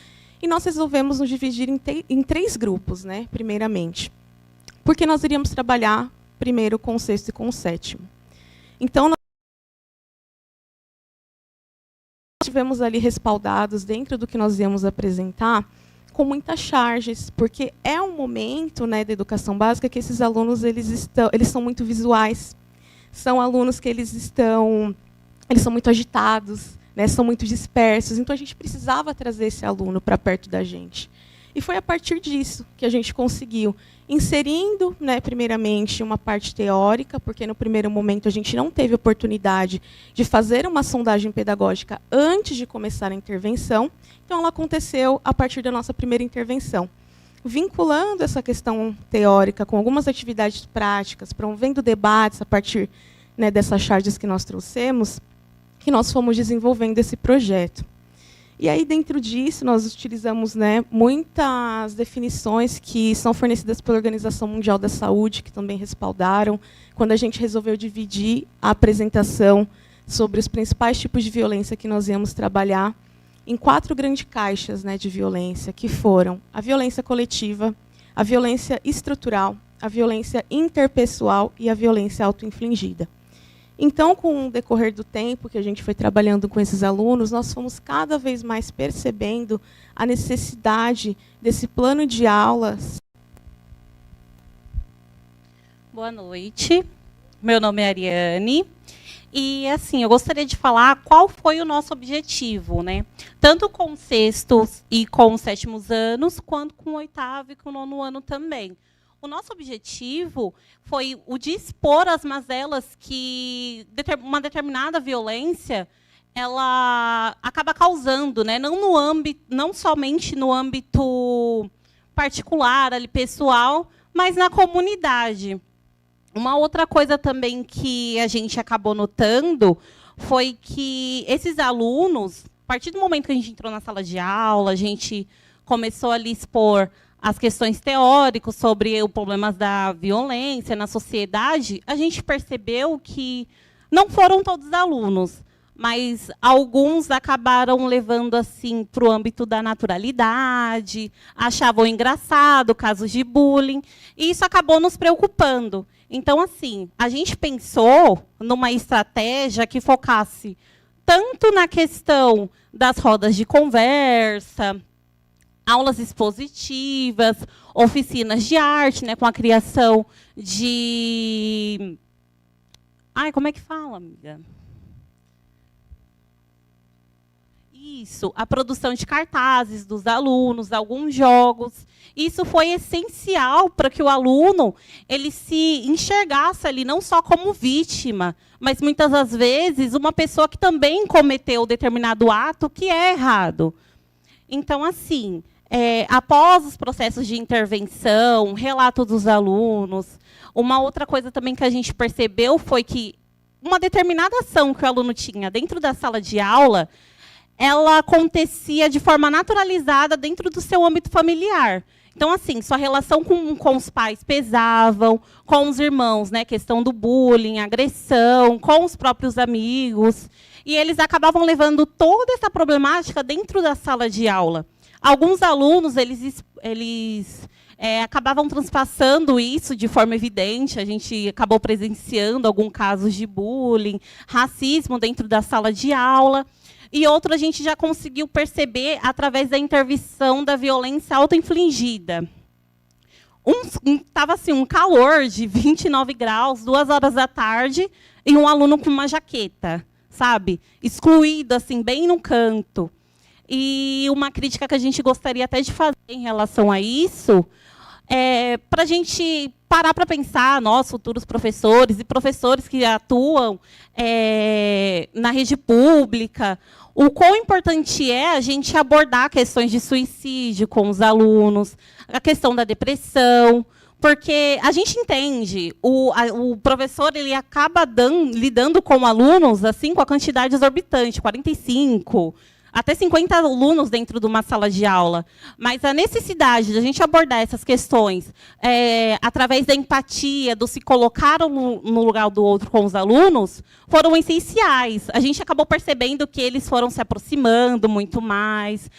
e nós resolvemos nos dividir em 3 grupos, primeiramente, porque nós iríamos trabalhar primeiro com o 6º e com o 7º. Então, nós estivemos ali respaldados dentro do que nós íamos apresentar, com muitas charges, porque é um momento da educação básica que esses alunos eles são muito visuais, são alunos que eles são muito agitados, são muito dispersos, então a gente precisava trazer esse aluno para perto da gente. E foi a partir disso que a gente conseguiu, inserindo, primeiramente, uma parte teórica, porque no primeiro momento a gente não teve oportunidade de fazer uma sondagem pedagógica antes de começar a intervenção, então ela aconteceu a partir da nossa primeira intervenção. Vinculando essa questão teórica com algumas atividades práticas, promovendo debates a partir dessas charges que nós trouxemos, que nós fomos desenvolvendo esse projeto. E aí, dentro disso, nós utilizamos muitas definições que são fornecidas pela Organização Mundial da Saúde, que também respaldaram, quando a gente resolveu dividir a apresentação sobre os principais tipos de violência que nós íamos trabalhar em 4 grandes caixas de violência, que foram a violência coletiva, a violência estrutural, a violência interpessoal e a violência autoinfligida. Então, com o decorrer do tempo que a gente foi trabalhando com esses alunos, nós fomos cada vez mais percebendo a necessidade desse plano de aulas. Boa noite, meu nome é Ariane, e assim, eu gostaria de falar qual foi o nosso objetivo, tanto com os 6º e com os 7º anos, quanto com o 8º e com o 9º ano também. O nosso objetivo foi o de expor as mazelas que uma determinada violência ela acaba causando, não somente no âmbito particular, ali, pessoal, mas na comunidade. Uma outra coisa também que a gente acabou notando foi que esses alunos, a partir do momento que a gente entrou na sala de aula, a gente começou ali a expor as questões teóricas sobre os problemas da violência na sociedade, a gente percebeu que não foram todos os alunos, mas alguns acabaram levando assim para o âmbito da naturalidade, achavam engraçado casos de bullying, e isso acabou nos preocupando. Então, assim, a gente pensou numa estratégia que focasse tanto na questão das rodas de conversa, aulas expositivas, oficinas de arte, né, com a criação de... Ai, como é que fala, amiga? Isso, a produção de cartazes dos alunos, alguns jogos. Isso foi essencial para que o aluno ele se enxergasse ali não só como vítima, mas muitas das vezes uma pessoa que também cometeu determinado ato que é errado. Então, assim, após os processos de intervenção, relato dos alunos, uma outra coisa também que a gente percebeu foi que uma determinada ação que o aluno tinha dentro da sala de aula, ela acontecia de forma naturalizada dentro do seu âmbito familiar. Então, assim, sua relação com os pais pesavam, com os irmãos, né, questão do bullying, agressão, com os próprios amigos. E eles acabavam levando toda essa problemática dentro da sala de aula. Alguns alunos, eles acabavam transpassando isso de forma evidente. A gente acabou presenciando alguns casos de bullying, racismo dentro da sala de aula. E outro a gente já conseguiu perceber através da intervenção da violência autoinfligida. Estava assim, um calor de 29 graus, 2 horas da tarde, e um aluno com uma jaqueta, sabe? Excluído, assim, bem no canto. E uma crítica que a gente gostaria até de fazer em relação a isso, para a gente parar para pensar, nós, futuros professores, e professores que atuam na rede pública, o quão importante é a gente abordar questões de suicídio com os alunos, a questão da depressão, porque a gente entende, o professor ele acaba lidando com alunos assim, com a quantidade exorbitante, 45, até 50 alunos dentro de uma sala de aula. Mas a necessidade de a gente abordar essas questões através da empatia, do se colocar no lugar do outro com os alunos, foram essenciais. A gente acabou percebendo que eles foram se aproximando muito mais.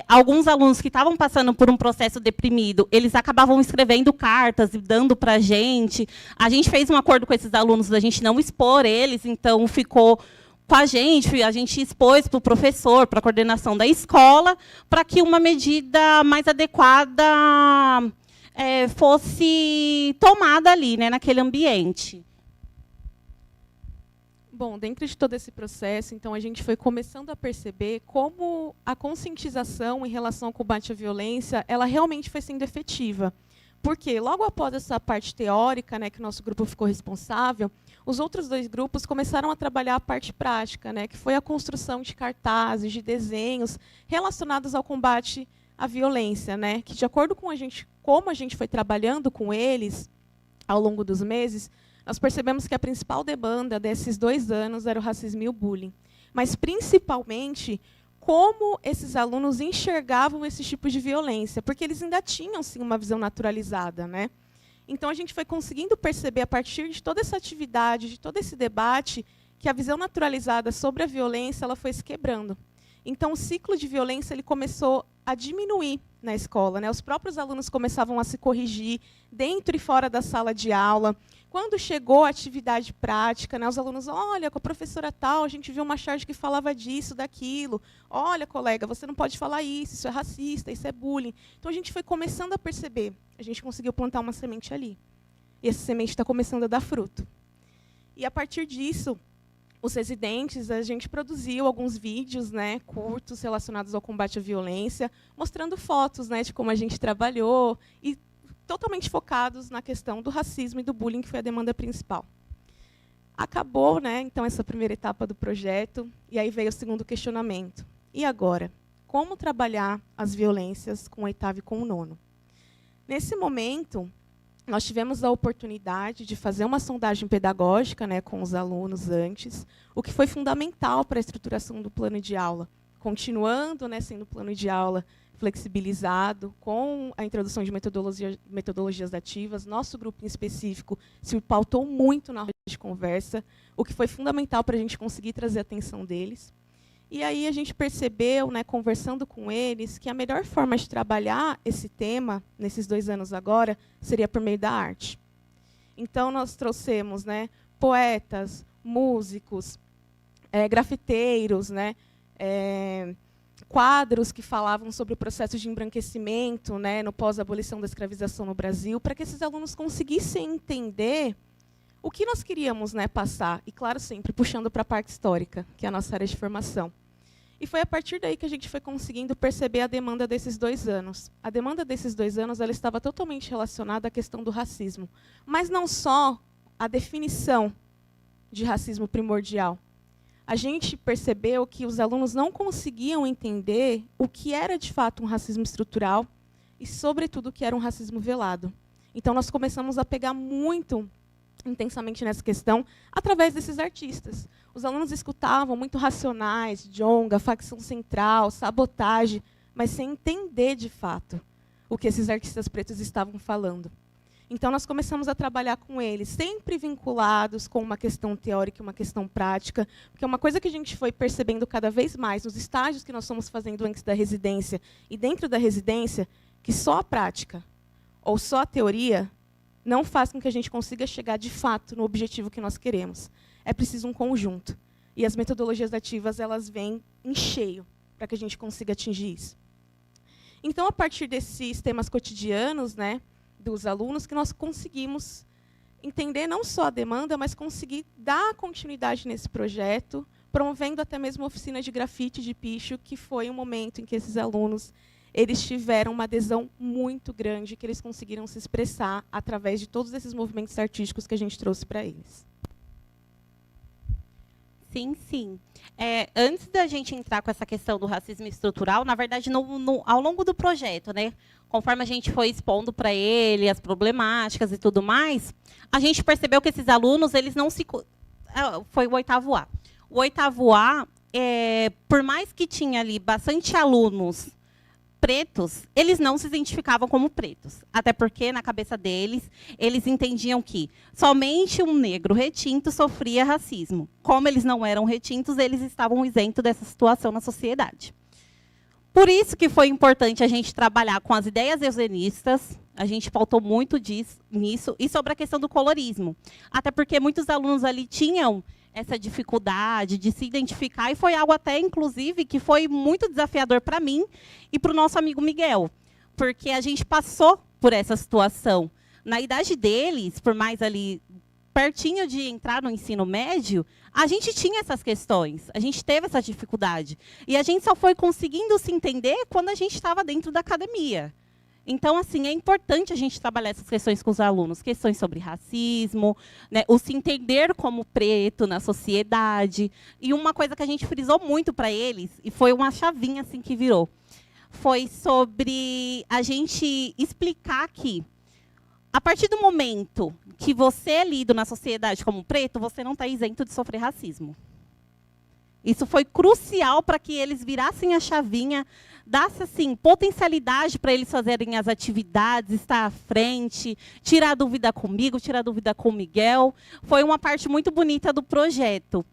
Alguns alunos que estavam passando por um processo deprimido, eles acabavam escrevendo cartas e dando para a gente. A gente fez um acordo com esses alunos da gente não expor eles, então ficou com a gente expôs para o professor, para a coordenação da escola, para que uma medida mais adequada fosse tomada ali, né, naquele ambiente. Bom, dentro de todo esse processo, então, a gente foi começando a perceber como a conscientização em relação ao combate à violência, ela realmente foi sendo efetiva. Porque, logo após essa parte teórica, né, que o nosso grupo ficou responsável, os outros 2 grupos começaram a trabalhar a parte prática, né, que foi a construção de cartazes, de desenhos relacionados ao combate à violência, né, que, de acordo com como a gente foi trabalhando com eles ao longo dos meses, nós percebemos que a principal demanda desses 2 anos era o racismo e o bullying. Mas, principalmente, como esses alunos enxergavam esse tipo de violência, porque eles ainda tinham, sim, uma visão naturalizada, né? Então, a gente foi conseguindo perceber, a partir de toda essa atividade, de todo esse debate, que a visão naturalizada sobre a violência ela foi se quebrando. Então, o ciclo de violência ele começou a diminuir na escola, né? Os próprios alunos começavam a se corrigir dentro e fora da sala de aula. Quando chegou a atividade prática, né, os alunos, olha, com a professora tal, a gente viu uma charge que falava disso, daquilo. Olha, colega, você não pode falar isso é racista, isso é bullying. Então, a gente foi começando a perceber. A gente conseguiu plantar uma semente ali. E essa semente está começando a dar fruto. E, a partir disso, os residentes, a gente produziu alguns vídeos, né, curtos relacionados ao combate à violência, mostrando fotos, né, de como a gente trabalhou e totalmente focados na questão do racismo e do bullying, que foi a demanda principal. Acabou, né, então, essa primeira etapa do projeto, e aí veio o segundo questionamento. E agora? Como trabalhar as violências com o 8º e com o 9º? Nesse momento, nós tivemos a oportunidade de fazer uma sondagem pedagógica, né, com os alunos antes, o que foi fundamental para a estruturação do plano de aula, continuando, né, sendo plano de aula flexibilizado, com a introdução de metodologias ativas. Nosso grupo em específico se pautou muito na roda de conversa, o que foi fundamental para a gente conseguir trazer a atenção deles. E aí a gente percebeu, né, conversando com eles, que a melhor forma de trabalhar esse tema, nesses 2 anos agora, seria por meio da arte. Então, nós trouxemos, né, poetas, músicos, grafiteiros, né, quadros que falavam sobre o processo de embranquecimento, né, no pós-abolição da escravização no Brasil, para que esses alunos conseguissem entender o que nós queríamos, né, passar. E, claro, sempre puxando para a parte histórica, que é a nossa área de formação. E foi a partir daí que a gente foi conseguindo perceber a demanda desses 2 anos. A demanda desses 2 anos ela estava totalmente relacionada à questão do racismo. Mas não só a definição de racismo primordial. A gente percebeu que os alunos não conseguiam entender o que era, de fato, um racismo estrutural e, sobretudo, o que era um racismo velado. Então, nós começamos a pegar muito intensamente nessa questão através desses artistas. Os alunos escutavam muito Racionais, Djonga, Facção Central, Sabotagem, mas sem entender, de fato, o que esses artistas pretos estavam falando. Então, nós começamos a trabalhar com eles, sempre vinculados com uma questão teórica e uma questão prática, porque uma coisa que a gente foi percebendo cada vez mais nos estágios que nós fomos fazendo antes da residência e dentro da residência, que só a prática ou só a teoria não faz com que a gente consiga chegar, de fato, no objetivo que nós queremos. É preciso um conjunto. E as metodologias ativas elas vêm em cheio para que a gente consiga atingir isso. Então, a partir desses temas cotidianos, né, dos alunos, que nós conseguimos entender não só a demanda, mas conseguir dar continuidade nesse projeto, promovendo até mesmo oficina de grafite de picho, que foi um momento em que esses alunos eles tiveram uma adesão muito grande, que eles conseguiram se expressar através de todos esses movimentos artísticos que a gente trouxe para eles. Sim, sim. Antes da gente entrar com essa questão do racismo estrutural, na verdade, ao longo do projeto, né, conforme a gente foi expondo para ele as problemáticas e tudo mais, a gente percebeu que esses alunos, eles não se... Foi o 8º A. O 8º A, por mais que tinha ali bastante alunos pretos, eles não se identificavam como pretos. Até porque, na cabeça deles, eles entendiam que somente um negro retinto sofria racismo. Como eles não eram retintos, eles estavam isentos dessa situação na sociedade. Por isso que foi importante a gente trabalhar com as ideias eugenistas, a gente pautou muito nisso, e sobre a questão do colorismo. Até porque muitos alunos ali tinham essa dificuldade de se identificar, e foi algo até, inclusive, que foi muito desafiador para mim e para o nosso amigo Miguel, porque a gente passou por essa situação. Na idade deles, por mais ali pertinho de entrar no ensino médio, a gente tinha essas questões, a gente teve essa dificuldade. E a gente só foi conseguindo se entender quando a gente estava dentro da academia. Então, assim, é importante a gente trabalhar essas questões com os alunos, questões sobre racismo, né, o se entender como preto na sociedade. E uma coisa que a gente frisou muito para eles, e foi uma chavinha assim que virou, foi sobre a gente explicar que, a partir do momento que você é lido na sociedade como preto, você não está isento de sofrer racismo. Isso foi crucial para que eles virassem a chavinha, dasse assim, potencialidade para eles fazerem as atividades, estar à frente, tirar dúvida comigo, tirar dúvida com o Miguel. Foi uma parte muito bonita do projeto.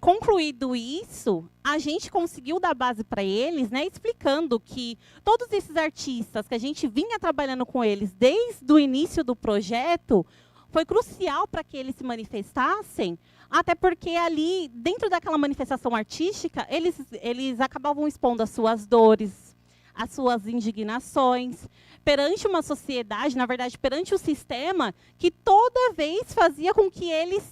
Concluído isso, a gente conseguiu dar base para eles, né, explicando que todos esses artistas que a gente vinha trabalhando com eles desde o início do projeto, foi crucial para que eles se manifestassem, até porque ali, dentro daquela manifestação artística, eles acabavam expondo as suas dores, as suas indignações, perante uma sociedade, na verdade, perante o sistema, que toda vez fazia com que eles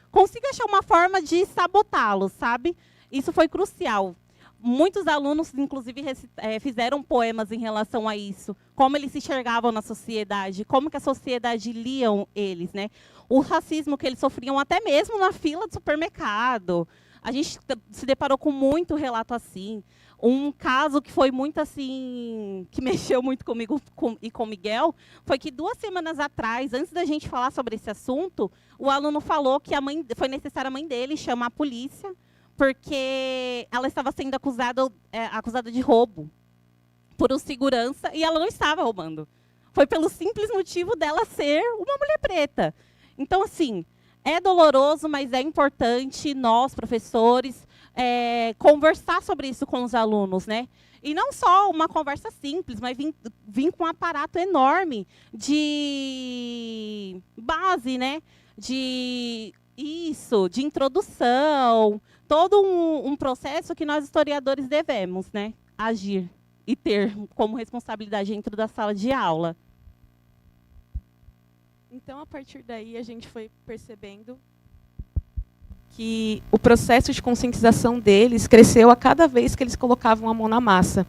consigam achar uma forma de sabotá-los, sabe? Isso foi crucial. Muitos alunos, inclusive, fizeram poemas em relação a isso, como eles se enxergavam na sociedade, como que a sociedade liam eles, né? O racismo que eles sofriam até mesmo na fila do supermercado. A gente se deparou com muito relato assim. Um caso que foi muito assim, que mexeu muito comigo e com o Miguel, foi que 2 semanas atrás, antes da gente falar sobre esse assunto, o aluno falou que foi necessário a mãe dele chamar a polícia, porque ela estava sendo acusada de roubo por um segurança, e ela não estava roubando. Foi pelo simples motivo dela ser uma mulher preta. Então, assim, é doloroso, mas é importante nós, professores, conversar sobre isso com os alunos, né? E não só uma conversa simples, mas vir com um aparato enorme de base, né? De Isso, de introdução, todo um processo que nós historiadores devemos, né, agir e ter como responsabilidade dentro da sala de aula. Então, a partir daí, a gente foi percebendo que o processo de conscientização deles cresceu a cada vez que eles colocavam a mão na massa.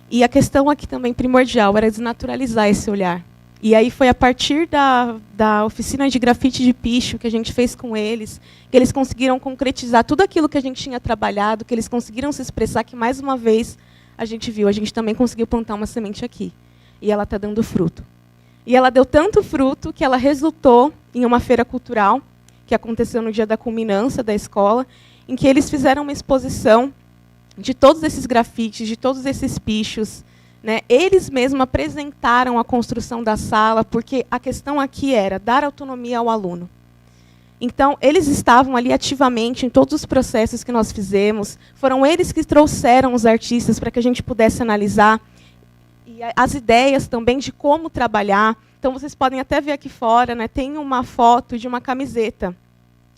E a questão aqui também primordial era desnaturalizar esse olhar. E aí foi a partir da oficina de grafite de picho que a gente fez com eles, que eles conseguiram concretizar tudo aquilo que a gente tinha trabalhado, que eles conseguiram se expressar, que mais uma vez a gente viu, a gente também conseguiu plantar uma semente aqui. E ela está dando fruto. E ela deu tanto fruto que ela resultou em uma feira cultural, que aconteceu no dia da culminância da escola, em que eles fizeram uma exposição de todos esses grafites, de todos esses pichos, né? Eles mesmos apresentaram a construção da sala, porque a questão aqui era dar autonomia ao aluno. Então, eles estavam ali ativamente em todos os processos que nós fizemos, foram eles que trouxeram os artistas para que a gente pudesse analisar, e as ideias também de como trabalhar. Então, vocês podem até ver aqui fora, né, tem uma foto de uma camiseta,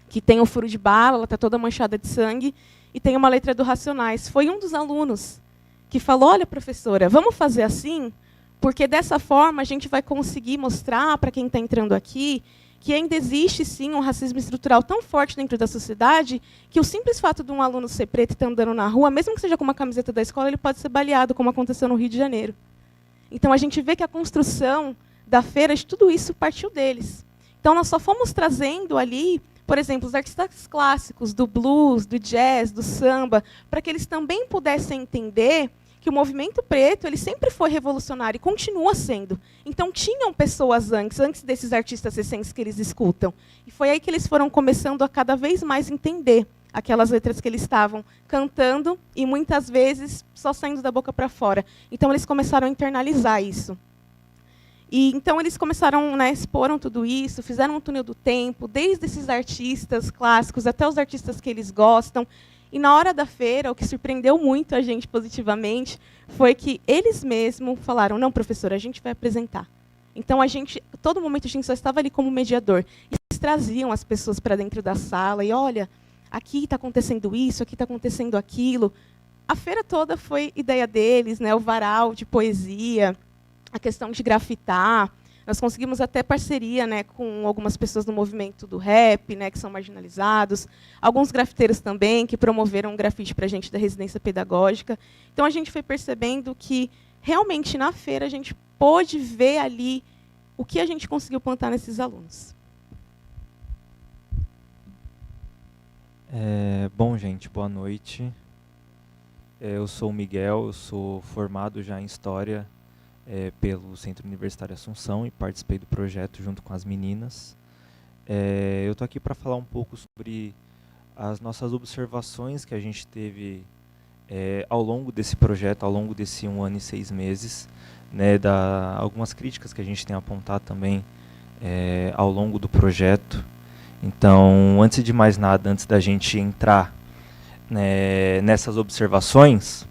que tem um furo de bala, ela está toda manchada de sangue, e tem uma letra do Racionais. Foi um dos alunos que falou, olha, professora, vamos fazer assim, porque dessa forma a gente vai conseguir mostrar para quem está entrando aqui que ainda existe, sim, um racismo estrutural tão forte dentro da sociedade que o simples fato de um aluno ser preto e estar andando na rua, mesmo que seja com uma camiseta da escola, ele pode ser baleado, como aconteceu no Rio de Janeiro. Então, a gente vê que a construção da feira, de tudo isso, partiu deles. Então, nós só fomos trazendo ali, por exemplo, os artistas clássicos do blues, do jazz, do samba, para que eles também pudessem entender que o movimento preto ele sempre foi revolucionário e continua sendo. Então, tinham pessoas antes desses artistas recentes que eles escutam. E foi aí que eles foram começando a cada vez mais entender aquelas letras que eles estavam cantando e, muitas vezes, só saindo da boca para fora. Então, eles começaram a internalizar isso. E então eles começaram, né, exporam tudo isso, fizeram um túnel do tempo, desde esses artistas clássicos até os artistas que eles gostam. E na hora da feira, o que surpreendeu muito a gente positivamente foi que eles mesmos falaram, não, professora, a gente vai apresentar. Então, todo momento a gente só estava ali como mediador. E eles traziam as pessoas para dentro da sala e, olha, aqui está acontecendo isso, aqui está acontecendo aquilo. A feira toda foi ideia deles, né, o varal de poesia, a questão de grafitar. Nós conseguimos até parceria, né, com algumas pessoas do movimento do rap, né, que são marginalizados, alguns grafiteiros também, que promoveram um grafite para a gente da residência pedagógica. Então, a gente foi percebendo que, realmente, na feira, a gente pôde ver ali o que a gente conseguiu plantar nesses alunos. Bom, gente, boa noite. Eu sou o Miguel, eu sou formado já em História pelo Centro Universitário Assunção e participei do projeto junto com as meninas. Eu estou aqui para falar um pouco sobre as nossas observações que a gente teve ao longo desse projeto, ao longo desse 1 ano e 6 meses, né, algumas críticas que a gente tem apontado também ao longo do projeto. Então, antes de mais nada, antes da gente entrar, né, nessas observações,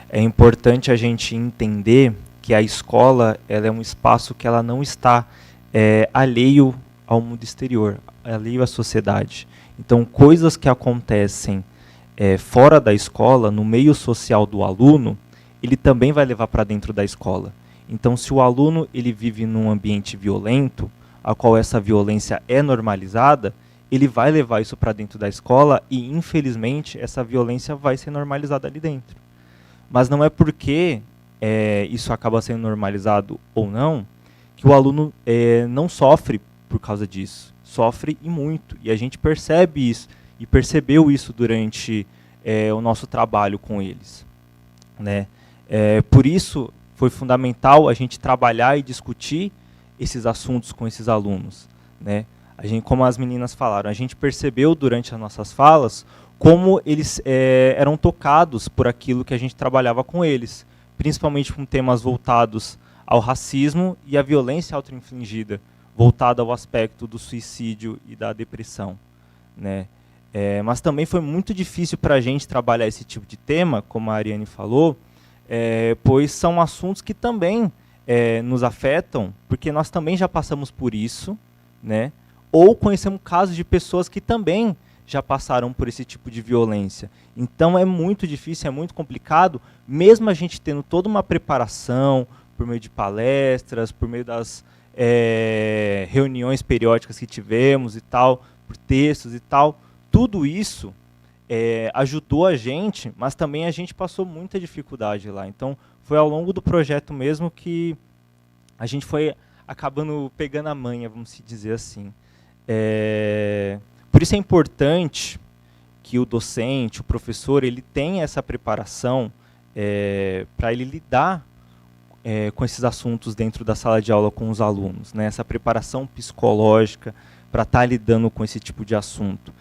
é importante a gente entender que a escola ela é um espaço que ela não está alheio ao mundo exterior, alheio à sociedade. Então, coisas que acontecem fora da escola, no meio social do aluno, ele também vai levar para dentro da escola. Então, se o aluno ele vive num ambiente violento, a qual essa violência é normalizada, ele vai levar isso para dentro da escola e, infelizmente, essa violência vai ser normalizada ali dentro. Mas não é porque isso acaba sendo normalizado ou não, que o aluno não sofre por causa disso. Sofre e muito. E a gente percebe isso, e percebeu isso durante o nosso trabalho com eles, né? Por isso, foi fundamental a gente trabalhar e discutir esses assuntos com esses alunos, né? A gente, como as meninas falaram, a gente percebeu durante as nossas falas como eles eram tocados por aquilo que a gente trabalhava com eles, principalmente com temas voltados ao racismo e à violência autoinfligida, voltada ao aspecto do suicídio e da depressão, né? Mas também foi muito difícil para a gente trabalhar esse tipo de tema, como a Ariane falou, pois são assuntos que também nos afetam, porque nós também já passamos por isso, né? ou conhecemos casos de pessoas que também já passaram por esse tipo de violência. Então é muito difícil, é muito complicado, mesmo a gente tendo toda uma preparação por meio de palestras, por meio das reuniões periódicas que tivemos e tal, por textos e tal, tudo isso ajudou a gente, mas também a gente passou muita dificuldade lá. Então foi ao longo do projeto mesmo que a gente foi acabando pegando a manha, vamos dizer assim. Por isso é importante que o docente, o professor, ele tenha essa preparação para ele lidar com esses assuntos dentro da sala de aula com os alunos, né? Essa preparação psicológica para estar lidando com esse tipo de assunto.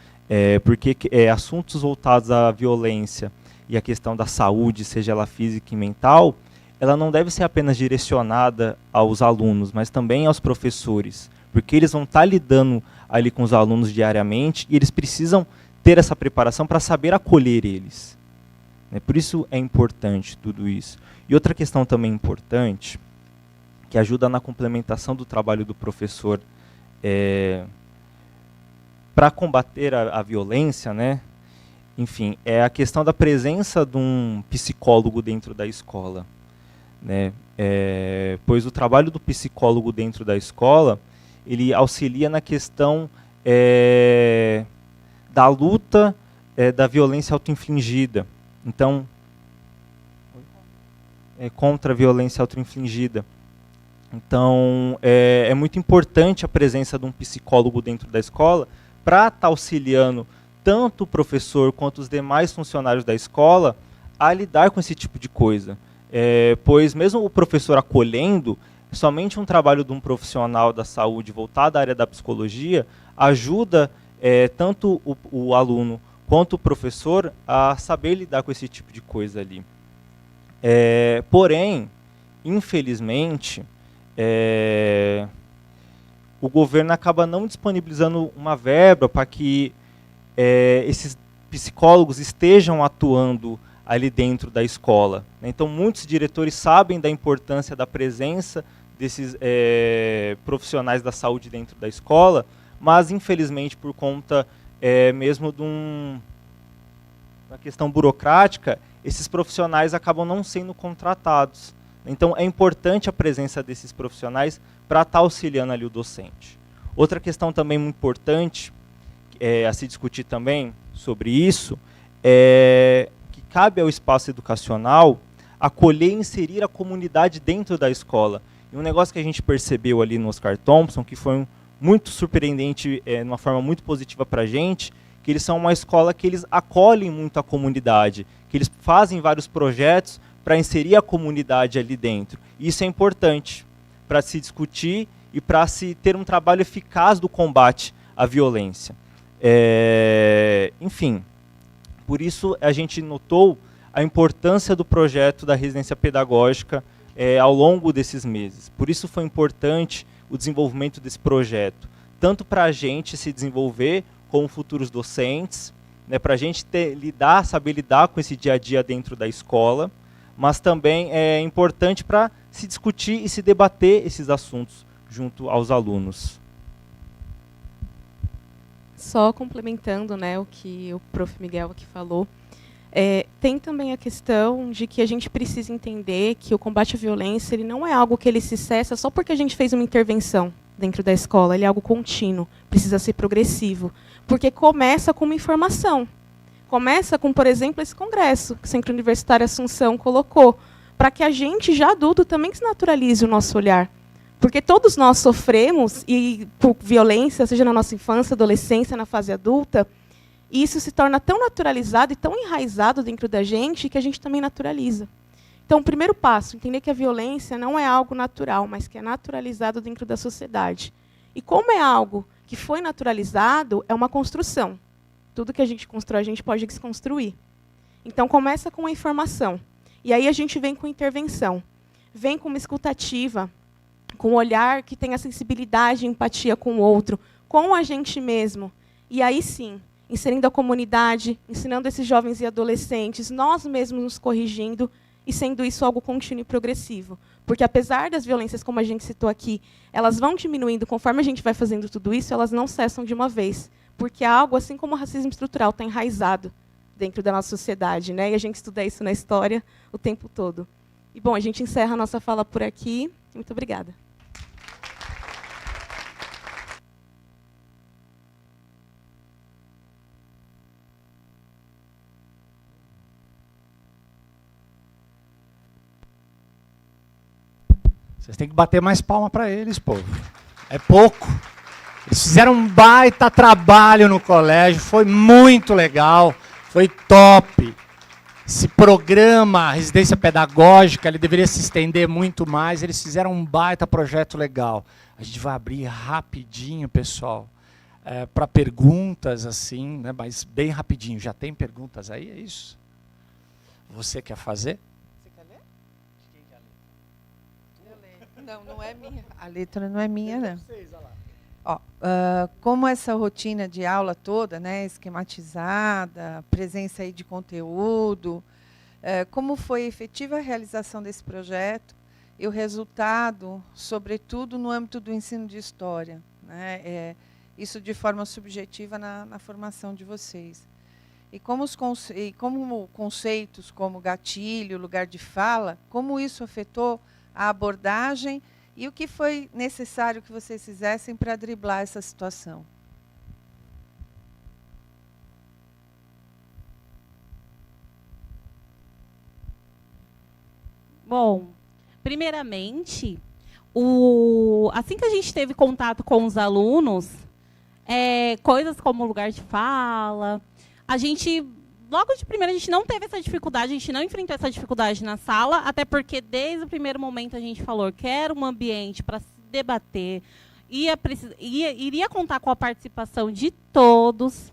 Porque assuntos voltados à violência e à questão da saúde, seja ela física e mental, ela não deve ser apenas direcionada aos alunos, mas também aos professores, porque eles vão estar lidando ali com os alunos diariamente e eles precisam ter essa preparação para saber acolher eles. Por isso é importante tudo isso. E outra questão também importante, que ajuda na complementação do trabalho do professor para combater a violência, né? Enfim, é a questão da presença de um psicólogo dentro da escola, né? Pois o trabalho do psicólogo dentro da escola, ele auxilia na questão da luta da violência autoinfligida. Então, contra a violência autoinfligida. Então, é muito importante a presença de um psicólogo dentro da escola para estar auxiliando tanto o professor quanto os demais funcionários da escola a lidar com esse tipo de coisa. Pois mesmo o professor acolhendo, somente um trabalho de um profissional da saúde voltado à área da psicologia ajuda tanto o aluno quanto o professor a saber lidar com esse tipo de coisa ali. Porém, infelizmente, o governo acaba não disponibilizando uma verba para que esses psicólogos estejam atuando ali dentro da escola. Então, muitos diretores sabem da importância da presença desses profissionais da saúde dentro da escola, mas, infelizmente, por conta mesmo de uma questão burocrática, esses profissionais acabam não sendo contratados. Então, é importante a presença desses profissionais para estar auxiliando ali o docente. Outra questão também muito importante a se discutir também sobre isso é que cabe ao espaço educacional acolher e inserir a comunidade dentro da escola. E um negócio que a gente percebeu ali no Oscar Thompson, que foi muito surpreendente, de uma forma muito positiva para a gente, que eles são uma escola que eles acolhem muito a comunidade, que eles fazem vários projetos para inserir a comunidade ali dentro. E isso é importante para se discutir e para se ter um trabalho eficaz do combate à violência. Enfim, por isso a gente notou a importância do projeto da residência pedagógica ao longo desses meses. Por isso foi importante o desenvolvimento desse projeto, tanto para a gente se desenvolver como futuros docentes, né, para a gente saber lidar com esse dia a dia dentro da escola, mas também é importante para se discutir e se debater esses assuntos junto aos alunos. Só complementando, né, o que o Prof. Miguel aqui falou, tem também a questão de que a gente precisa entender que o combate à violência ele não é algo que ele se cessa só porque a gente fez uma intervenção dentro da escola, ele é algo contínuo, precisa ser progressivo, porque começa com uma informação. Começa com, por exemplo, esse congresso que o Centro Universitário Assunção colocou, para que a gente, já adulto, também se naturalize o nosso olhar. Porque todos nós sofremos e por violência, seja na nossa infância, adolescência, na fase adulta, e isso se torna tão naturalizado e tão enraizado dentro da gente que a gente também naturaliza. Então, o primeiro passo, entender que a violência não é algo natural, mas que é naturalizado dentro da sociedade. E como é algo que foi naturalizado, é uma construção. Tudo que a gente constrói, a gente pode desconstruir. Então, começa com a informação. E aí a gente vem com intervenção. Vem com uma escutativa, com um olhar que tenha sensibilidade e empatia com o outro, com a gente mesmo. E aí sim, inserindo a comunidade, ensinando esses jovens e adolescentes, nós mesmos nos corrigindo e sendo isso algo contínuo e progressivo. Porque, apesar das violências, como a gente citou aqui, elas vão diminuindo conforme a gente vai fazendo tudo isso, elas não cessam de uma vez. Porque é algo, assim como o racismo estrutural, está enraizado dentro da nossa sociedade, né? E a gente estuda isso na história o tempo todo. E, bom, a gente encerra a nossa fala por aqui. Muito obrigada. Vocês têm que bater mais palma para eles, povo. É pouco. Eles fizeram um baita trabalho no colégio, foi muito legal, foi top. Esse programa, residência pedagógica, ele deveria se estender muito mais. Eles fizeram um baita projeto legal. A gente vai abrir rapidinho, pessoal, para perguntas, assim, né, mas bem rapidinho. Já tem perguntas aí, é isso? Você quer fazer? Não, não é minha. A letra não é minha, não. Ó, como essa rotina de aula toda, né, esquematizada, presença aí de conteúdo, como foi a efetiva realização desse projeto e o resultado, sobretudo no âmbito do ensino de história, né, isso de forma subjetiva na formação de vocês. E como conceitos como gatilho, lugar de fala, como isso afetou a abordagem e o que foi necessário que vocês fizessem para driblar essa situação? Bom, primeiramente, assim que a gente teve contato com os alunos, coisas como lugar de fala, a gente... Logo de primeira, a gente não teve essa dificuldade, a gente não enfrentou essa dificuldade na sala, até porque, desde o primeiro momento, a gente falou que era um ambiente para se debater, iria contar com a participação de todos.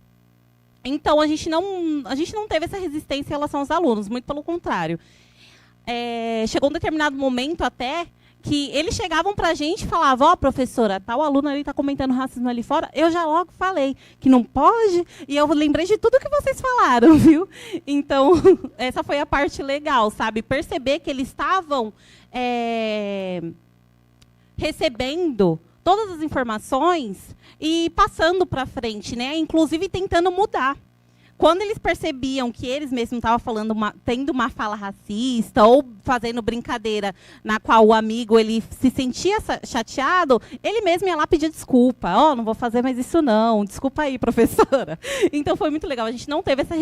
Então, a gente não teve essa resistência em relação aos alunos, muito pelo contrário. Chegou um determinado momento, até, que eles chegavam para a gente e falavam, ó, professora, tal aluno ali está comentando racismo ali fora. Eu já logo falei que não pode, e eu lembrei de tudo que vocês falaram, viu? Então, essa foi a parte legal, sabe? Perceber que eles estavam recebendo todas as informações e passando para frente, né? Inclusive tentando mudar. Quando eles percebiam que eles mesmos estavam falando tendo uma fala racista ou fazendo brincadeira na qual o amigo ele se sentia chateado, ele mesmo ia lá pedir desculpa. Ó, não vou fazer mais isso não. Desculpa aí, professora. Então foi muito legal. A gente não teve essa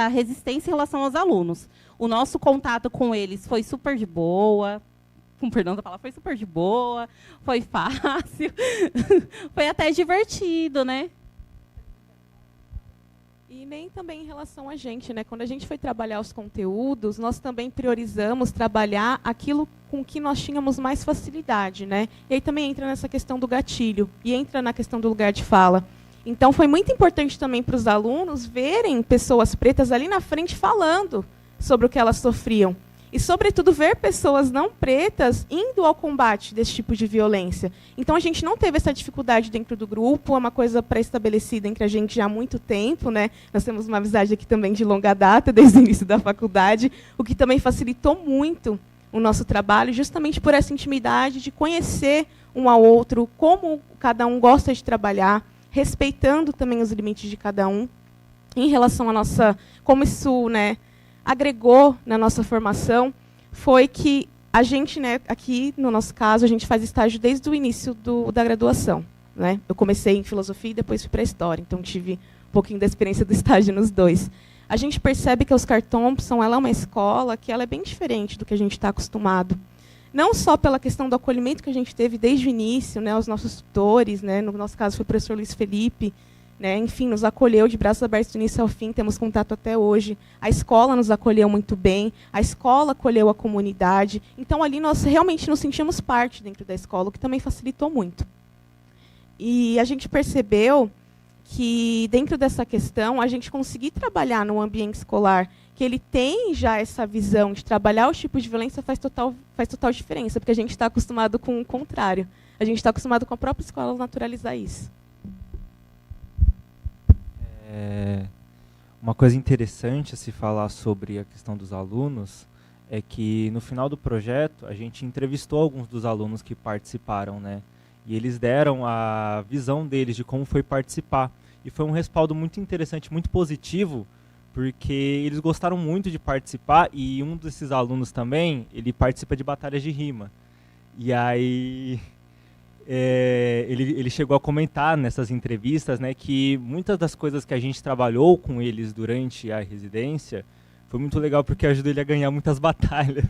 resistência em relação aos alunos. O nosso contato com eles foi super de boa. Com perdão da palavra, foi super de boa. Foi fácil. Foi até divertido, né? E nem também em relação a gente, né? Quando a gente foi trabalhar os conteúdos, nós também priorizamos trabalhar aquilo com que nós tínhamos mais facilidade, né? E aí também entra nessa questão do gatilho e entra na questão do lugar de fala. Então, foi muito importante também para os alunos verem pessoas pretas ali na frente falando sobre o que elas sofriam. E, sobretudo, ver pessoas não pretas indo ao combate desse tipo de violência. Então, a gente não teve essa dificuldade dentro do grupo, é uma coisa pré-estabelecida entre a gente já há muito tempo, né? Nós temos uma amizade aqui também de longa data, desde o início da faculdade, o que também facilitou muito o nosso trabalho, justamente por essa intimidade de conhecer um ao outro, como cada um gosta de trabalhar, respeitando também os limites de cada um, em relação à nossa... Como isso, né, agregou na nossa formação, foi que a gente, né, aqui, no nosso caso, a gente faz estágio desde o início da graduação. Né? Eu comecei em filosofia e depois fui para a história, então tive um pouquinho da experiência do estágio nos dois. A gente percebe que a Oscar Thompson ela é uma escola que ela é bem diferente do que a gente está acostumado. Não só pela questão do acolhimento que a gente teve desde o início, né, os nossos tutores, né, no nosso caso foi o professor Luiz Felipe, né, enfim, nos acolheu de braços abertos do início ao fim, temos contato até hoje. A escola nos acolheu muito bem, a escola acolheu a comunidade. Então, ali nós realmente nos sentimos parte dentro da escola, o que também facilitou muito. E a gente percebeu que, dentro dessa questão, a gente conseguir trabalhar no ambiente escolar, que ele tem já essa visão de trabalhar os tipos de violência, faz total diferença, porque a gente está acostumado com o contrário. A gente está acostumado com a própria escola naturalizar isso. Uma coisa interessante a se falar sobre a questão dos alunos é que no final do projeto a gente entrevistou alguns dos alunos que participaram, né? E eles deram a visão deles de como foi participar. E foi um respaldo muito interessante, muito positivo, porque eles gostaram muito de participar e um desses alunos também, ele participa de batalhas de rima. E aí ele chegou a comentar nessas entrevistas, né, que muitas das coisas que a gente trabalhou com eles durante a residência foi muito legal porque ajudou ele a ganhar muitas batalhas.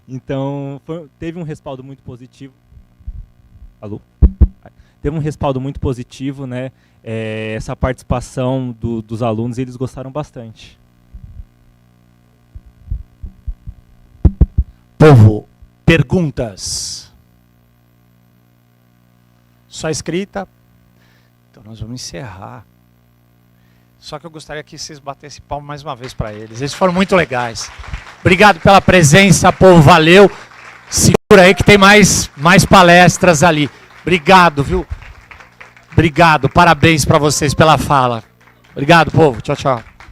Então, teve um respaldo muito positivo. Alô? Teve um respaldo muito positivo, né? Essa participação dos alunos, eles gostaram bastante. Povo, perguntas? Só escrita? Então nós vamos encerrar. Só que eu gostaria que vocês batessem palma mais uma vez para eles. Eles foram muito legais. Obrigado pela presença, povo. Valeu. Segura aí que tem mais palestras ali. Obrigado, viu? Obrigado. Parabéns para vocês pela fala. Obrigado, povo. Tchau, tchau.